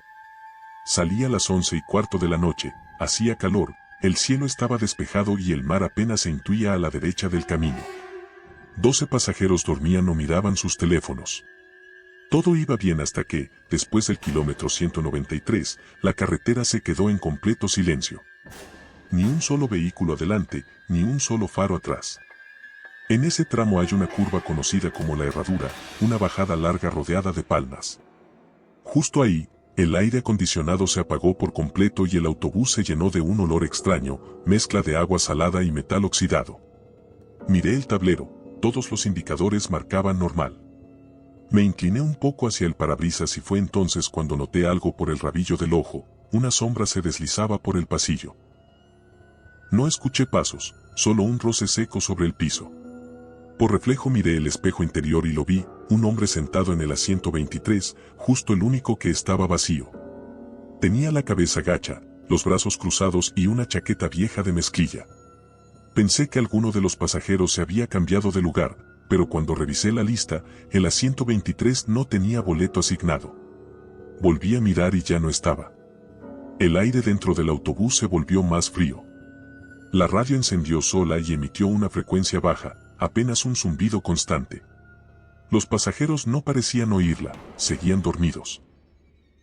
Salía a las 11:15 de la noche, hacía calor, el cielo estaba despejado y el mar apenas se intuía a la derecha del camino. 12 pasajeros dormían o miraban sus teléfonos. Todo iba bien hasta que, después del kilómetro 193, la carretera se quedó en completo silencio. Ni un solo vehículo adelante, ni un solo faro atrás. En ese tramo hay una curva conocida como la Herradura, una bajada larga rodeada de palmas. Justo ahí, el aire acondicionado se apagó por completo y el autobús se llenó de un olor extraño, mezcla de agua salada y metal oxidado. Miré el tablero, todos los indicadores marcaban normal. Me incliné un poco hacia el parabrisas y fue entonces cuando noté algo por el rabillo del ojo, una sombra se deslizaba por el pasillo. No escuché pasos, solo un roce seco sobre el piso. Por reflejo miré el espejo interior y lo vi, un hombre sentado en el asiento 23, justo el único que estaba vacío. Tenía la cabeza gacha, los brazos cruzados y una chaqueta vieja de mezclilla. Pensé que alguno de los pasajeros se había cambiado de lugar, pero cuando revisé la lista, el asiento 23 no tenía boleto asignado. Volví a mirar y ya no estaba. El aire dentro del autobús se volvió más frío. La radio encendió sola y emitió una frecuencia baja, apenas un zumbido constante. Los pasajeros no parecían oírla, seguían dormidos.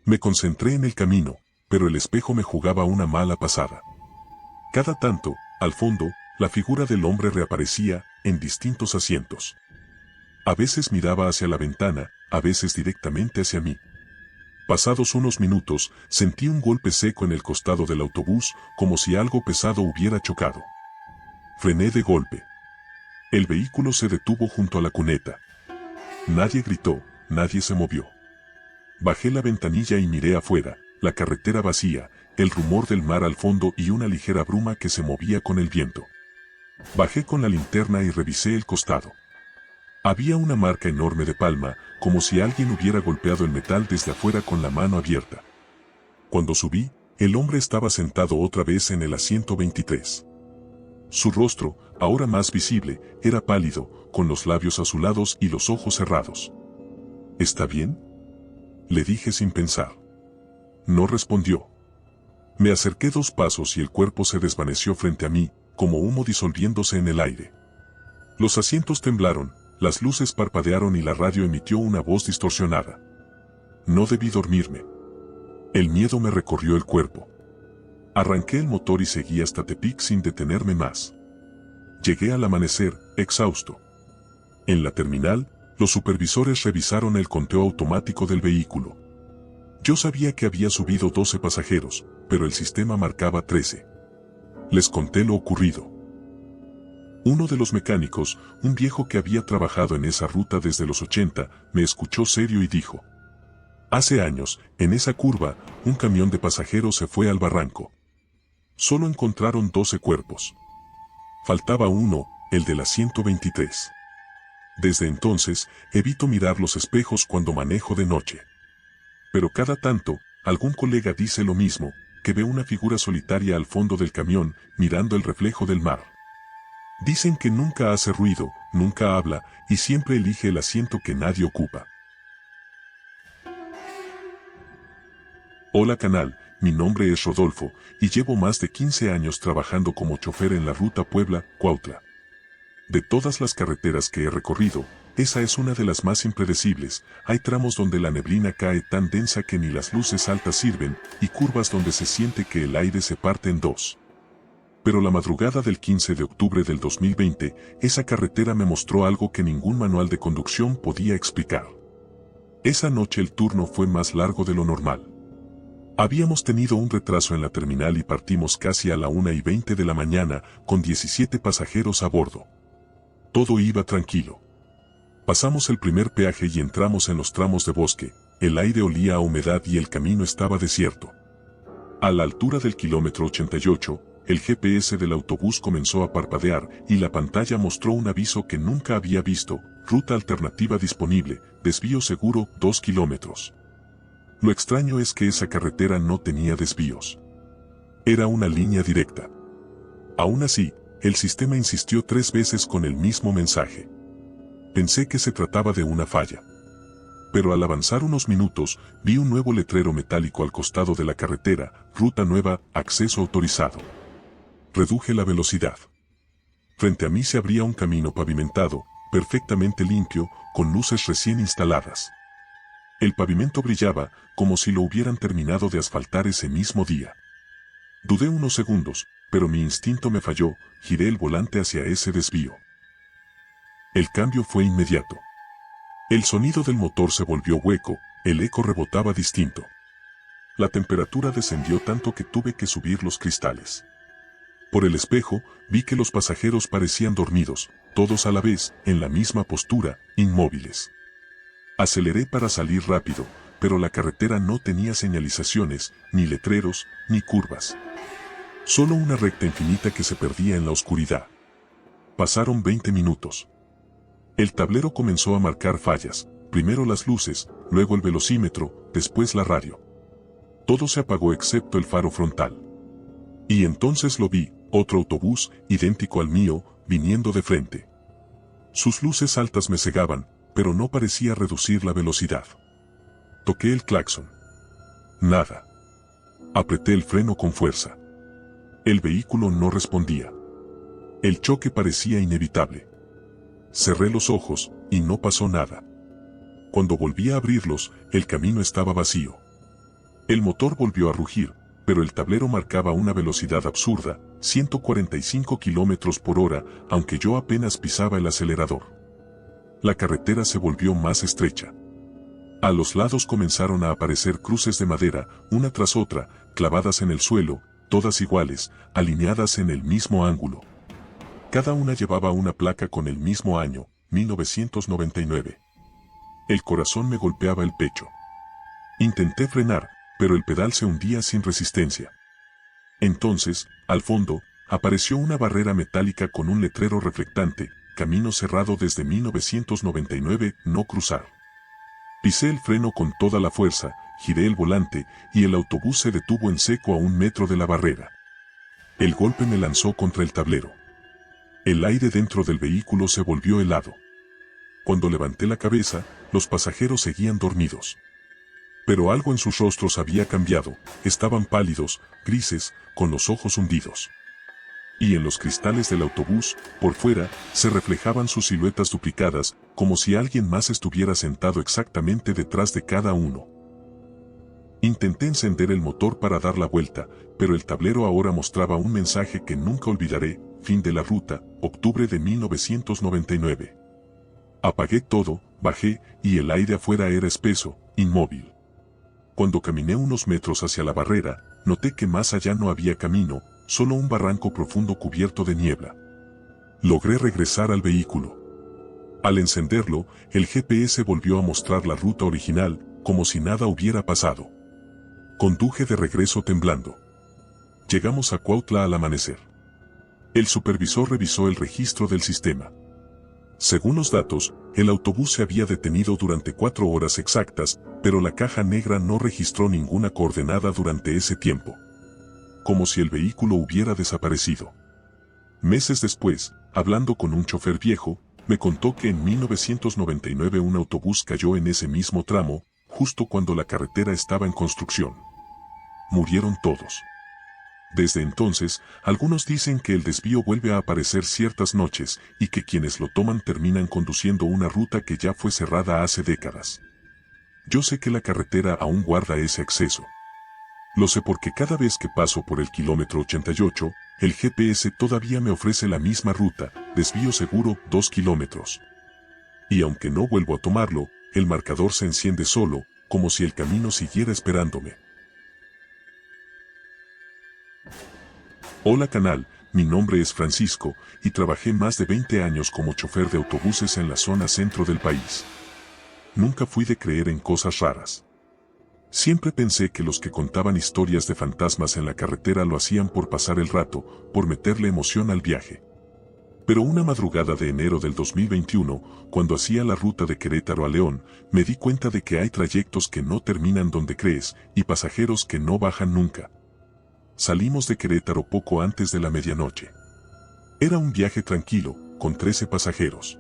Me concentré en el camino, pero el espejo me jugaba una mala pasada. Cada tanto, al fondo, la figura del hombre reaparecía, en distintos asientos. A veces miraba hacia la ventana, a veces directamente hacia mí. Pasados unos minutos, sentí un golpe seco en el costado del autobús, como si algo pesado hubiera chocado. Frené de golpe. El vehículo se detuvo junto a la cuneta. Nadie gritó, nadie se movió. Bajé la ventanilla y miré afuera, la carretera vacía, el rumor del mar al fondo y una ligera bruma que se movía con el viento. Bajé con la linterna y revisé el costado. Había una marca enorme de palma, como si alguien hubiera golpeado el metal desde afuera con la mano abierta. Cuando subí, el hombre estaba sentado otra vez en el asiento 23. Su rostro, ahora más visible, era pálido, con los labios azulados y los ojos cerrados. ¿Está bien?, le dije sin pensar. No respondió. Me acerqué 2 pasos y el cuerpo se desvaneció frente a mí, como humo disolviéndose en el aire. Los asientos temblaron, Las luces parpadearon y la radio emitió una voz distorsionada. No debí dormirme. El miedo me recorrió el cuerpo. Arranqué el motor y seguí hasta Tepic sin detenerme más. Llegué al amanecer, exhausto. En la terminal, los supervisores revisaron el conteo automático del vehículo. Yo sabía que había subido 12 pasajeros, pero el sistema marcaba 13. Les conté lo ocurrido. Uno de los mecánicos, un viejo que había trabajado en esa ruta desde los 80, me escuchó serio y dijo: hace años, en esa curva, un camión de pasajeros se fue al barranco. Solo encontraron 12 cuerpos. Faltaba uno, el de la 123. Desde entonces, evito mirar los espejos cuando manejo de noche. Pero cada tanto, algún colega dice lo mismo, que ve una figura solitaria al fondo del camión, mirando el reflejo del mar. Dicen que nunca hace ruido, nunca habla, y siempre elige el asiento que nadie ocupa. Hola canal, mi nombre es Rodolfo, y llevo más de 15 años trabajando como chofer en la ruta Puebla-Cuautla. De todas las carreteras que he recorrido, esa es una de las más impredecibles. Hay tramos donde la neblina cae tan densa que ni las luces altas sirven, y curvas donde se siente que el aire se parte en dos. Pero la madrugada del 15 de octubre del 2020, esa carretera me mostró algo que ningún manual de conducción podía explicar. Esa noche el turno fue más largo de lo normal. Habíamos tenido un retraso en la terminal y partimos casi a la 1:20 de la mañana, con 17 pasajeros a bordo. Todo iba tranquilo. Pasamos el primer peaje y entramos en los tramos de bosque. El aire olía a humedad y el camino estaba desierto. A la altura del kilómetro 88, el GPS del autobús comenzó a parpadear y la pantalla mostró un aviso que nunca había visto: ruta alternativa disponible, desvío seguro, 2 kilómetros. Lo extraño es que esa carretera no tenía desvíos. Era una línea directa. Aún así, el sistema insistió 3 veces con el mismo mensaje. Pensé que se trataba de una falla. Pero al avanzar unos minutos, vi un nuevo letrero metálico al costado de la carretera: ruta nueva, acceso autorizado. Reduje la velocidad. Frente a mí se abría un camino pavimentado, perfectamente limpio, con luces recién instaladas. El pavimento brillaba, como si lo hubieran terminado de asfaltar ese mismo día. Dudé unos segundos, pero mi instinto me falló, giré el volante hacia ese desvío. El cambio fue inmediato. El sonido del motor se volvió hueco, el eco rebotaba distinto. La temperatura descendió tanto que tuve que subir los cristales. Por el espejo, vi que los pasajeros parecían dormidos, todos a la vez, en la misma postura, inmóviles. Aceleré para salir rápido, pero la carretera no tenía señalizaciones, ni letreros, ni curvas. Solo una recta infinita que se perdía en la oscuridad. Pasaron 20 minutos. El tablero comenzó a marcar fallas, primero las luces, luego el velocímetro, después la radio. Todo se apagó excepto el faro frontal. Y entonces lo vi, otro autobús, idéntico al mío, viniendo de frente. Sus luces altas me cegaban, pero no parecía reducir la velocidad. Toqué el claxon. Nada. Apreté el freno con fuerza. El vehículo no respondía. El choque parecía inevitable. Cerré los ojos, y no pasó nada. Cuando volví a abrirlos, el camino estaba vacío. El motor volvió a rugir, pero el tablero marcaba una velocidad absurda, 145 kilómetros por hora, aunque yo apenas pisaba el acelerador. La carretera se volvió más estrecha. A los lados comenzaron a aparecer cruces de madera, una tras otra, clavadas en el suelo, todas iguales, alineadas en el mismo ángulo. Cada una llevaba una placa con el mismo año, 1999. El corazón me golpeaba el pecho. Intenté frenar, pero el pedal se hundía sin resistencia. Entonces, al fondo, apareció una barrera metálica con un letrero reflectante: camino cerrado desde 1999, no cruzar. Pisé el freno con toda la fuerza, giré el volante, y el autobús se detuvo en seco a 1 metro de la barrera. El golpe me lanzó contra el tablero. El aire dentro del vehículo se volvió helado. Cuando levanté la cabeza, los pasajeros seguían dormidos. Pero algo en sus rostros había cambiado, estaban pálidos, grises, con los ojos hundidos. Y en los cristales del autobús, por fuera, se reflejaban sus siluetas duplicadas, como si alguien más estuviera sentado exactamente detrás de cada uno. Intenté encender el motor para dar la vuelta, pero el tablero ahora mostraba un mensaje que nunca olvidaré: fin de la ruta, octubre de 1999. Apagué todo, bajé, y el aire afuera era espeso, inmóvil. Cuando caminé unos metros hacia la barrera, noté que más allá no había camino, solo un barranco profundo cubierto de niebla. Logré regresar al vehículo. Al encenderlo, el GPS volvió a mostrar la ruta original, como si nada hubiera pasado. Conduje de regreso temblando. Llegamos a Cuautla al amanecer. El supervisor revisó el registro del sistema. Según los datos, el autobús se había detenido durante 4 horas exactas, pero la caja negra no registró ninguna coordenada durante ese tiempo. Como si el vehículo hubiera desaparecido. Meses después, hablando con un chofer viejo, me contó que en 1999 un autobús cayó en ese mismo tramo, justo cuando la carretera estaba en construcción. Murieron todos. Desde entonces, algunos dicen que el desvío vuelve a aparecer ciertas noches y que quienes lo toman terminan conduciendo una ruta que ya fue cerrada hace décadas. Yo sé que la carretera aún guarda ese acceso. Lo sé porque cada vez que paso por el kilómetro 88, el GPS todavía me ofrece la misma ruta, desvío seguro 2 kilómetros. Y aunque no vuelvo a tomarlo, el marcador se enciende solo, como si el camino siguiera esperándome. Hola canal, mi nombre es Francisco, y trabajé más de 20 años como chofer de autobuses en la zona centro del país. Nunca fui de creer en cosas raras. Siempre pensé que los que contaban historias de fantasmas en la carretera lo hacían por pasar el rato, por meterle emoción al viaje. Pero una madrugada de enero del 2021, cuando hacía la ruta de Querétaro a León, me di cuenta de que hay trayectos que no terminan donde crees, y pasajeros que no bajan nunca. Salimos de Querétaro poco antes de la medianoche. Era un viaje tranquilo, con 13 pasajeros.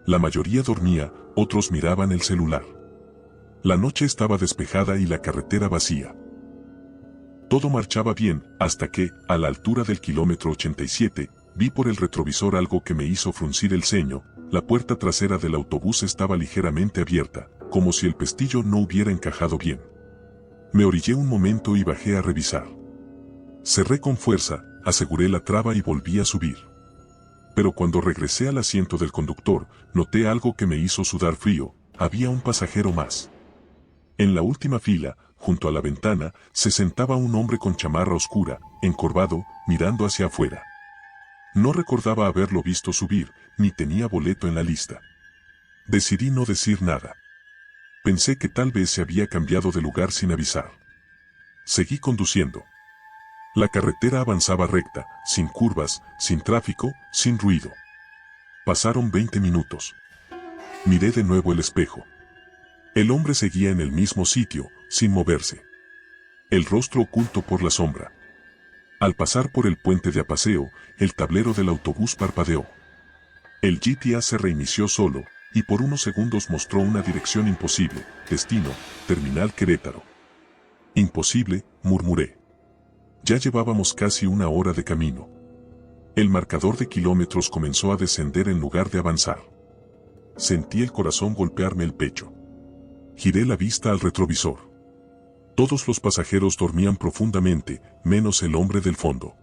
La mayoría dormía, otros miraban el celular. La noche estaba despejada y la carretera vacía. Todo marchaba bien, hasta que, a la altura del kilómetro 87, vi por el retrovisor algo que me hizo fruncir el ceño. La puerta trasera del autobús estaba ligeramente abierta, como si el pestillo no hubiera encajado bien. Me orillé un momento y bajé a revisar. Cerré con fuerza, aseguré la traba y volví a subir. Pero cuando regresé al asiento del conductor, noté algo que me hizo sudar frío: había un pasajero más. En la última fila, junto a la ventana, se sentaba un hombre con chamarra oscura, encorvado, mirando hacia afuera. No recordaba haberlo visto subir, ni tenía boleto en la lista. Decidí no decir nada. Pensé que tal vez se había cambiado de lugar sin avisar. Seguí conduciendo. La carretera avanzaba recta, sin curvas, sin tráfico, sin ruido. Pasaron 20 minutos. Miré de nuevo el espejo. El hombre seguía en el mismo sitio, sin moverse. El rostro oculto por la sombra. Al pasar por el puente de apaseo, el tablero del autobús parpadeó. El GTA se reinició solo, y por unos segundos mostró una dirección imposible: destino, Terminal Querétaro. Imposible, murmuré. Ya llevábamos casi 1 hora de camino. El marcador de kilómetros comenzó a descender en lugar de avanzar. Sentí el corazón golpearme el pecho. Giré la vista al retrovisor. Todos los pasajeros dormían profundamente, menos el hombre del fondo.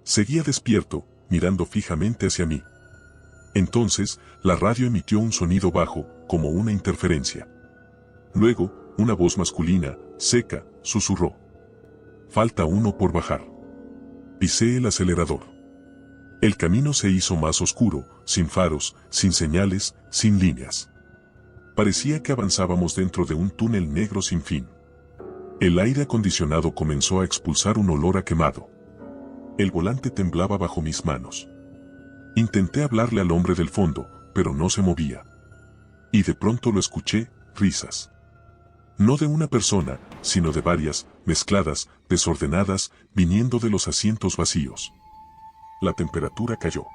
Seguía despierto, mirando fijamente hacia mí. Entonces, la radio emitió un sonido bajo, como una interferencia. Luego, una voz masculina, seca, susurró: falta uno por bajar. Pisé el acelerador. El camino se hizo más oscuro, sin faros, sin señales, sin líneas. Parecía que avanzábamos dentro de un túnel negro sin fin. El aire acondicionado comenzó a expulsar un olor a quemado. El volante temblaba bajo mis manos. Intenté hablarle al hombre del fondo, pero no se movía. Y de pronto lo escuché: risas. No de una persona, sino de varias, mezcladas, desordenadas, viniendo de los asientos vacíos. La temperatura cayó.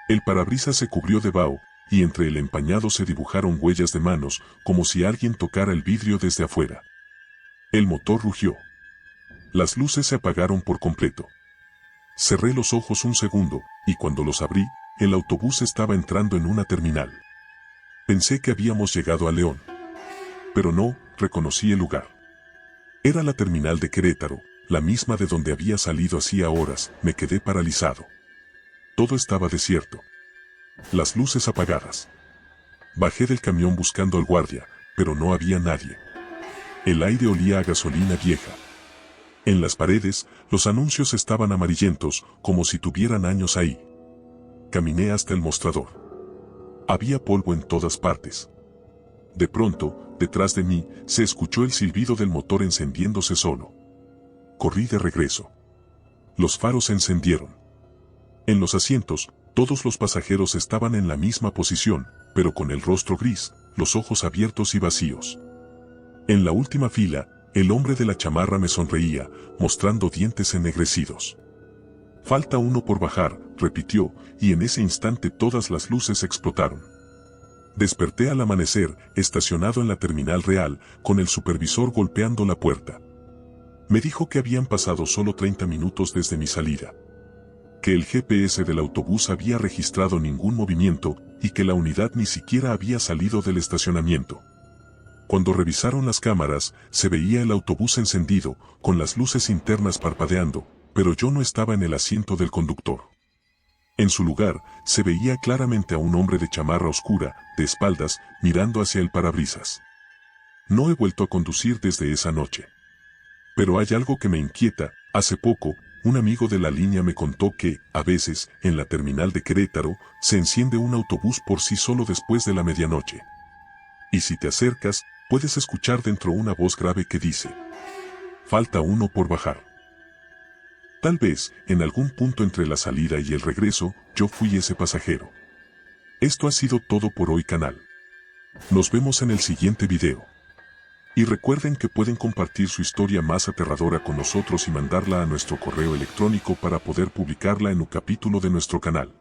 El parabrisas se cubrió de vaho, y entre el empañado se dibujaron huellas de manos, como si alguien tocara el vidrio desde afuera. El motor rugió. Las luces se apagaron por completo. Cerré los ojos un segundo, y cuando los abrí, el autobús estaba entrando en una terminal. Pensé que habíamos llegado a León. Pero no, reconocí el lugar. Era la terminal de Querétaro, la misma de donde había salido hacía horas. Me quedé paralizado. Todo estaba desierto. Las luces apagadas. Bajé del camión buscando al guardia, pero no había nadie. El aire olía a gasolina vieja. En las paredes, los anuncios estaban amarillentos, como si tuvieran años ahí. Caminé hasta el mostrador. Había polvo en todas partes. De pronto, detrás de mí, se escuchó el silbido del motor encendiéndose solo. Corrí de regreso. Los faros se encendieron. En los asientos, todos los pasajeros estaban en la misma posición, pero con el rostro gris, los ojos abiertos y vacíos. En la última fila, el hombre de la chamarra me sonreía, mostrando dientes ennegrecidos. «Falta uno por bajar», repitió, y en ese instante todas las luces explotaron. Desperté al amanecer, estacionado en la terminal real, con el supervisor golpeando la puerta. Me dijo que habían pasado solo 30 minutos desde mi salida. Que el GPS del autobús había registrado ningún movimiento, y que la unidad ni siquiera había salido del estacionamiento. Cuando revisaron las cámaras, se veía el autobús encendido, con las luces internas parpadeando, pero yo no estaba en el asiento del conductor. En su lugar, se veía claramente a un hombre de chamarra oscura, de espaldas, mirando hacia el parabrisas. No he vuelto a conducir desde esa noche. Pero hay algo que me inquieta. Hace poco, un amigo de la línea me contó que, a veces, en la terminal de Querétaro, se enciende un autobús por sí solo después de la medianoche. Y si te acercas, puedes escuchar dentro una voz grave que dice: «Falta uno por bajar». Tal vez, en algún punto entre la salida y el regreso, yo fui ese pasajero. Esto ha sido todo por hoy, canal. Nos vemos en el siguiente video. Y recuerden que pueden compartir su historia más aterradora con nosotros y mandarla a nuestro correo electrónico para poder publicarla en un capítulo de nuestro canal.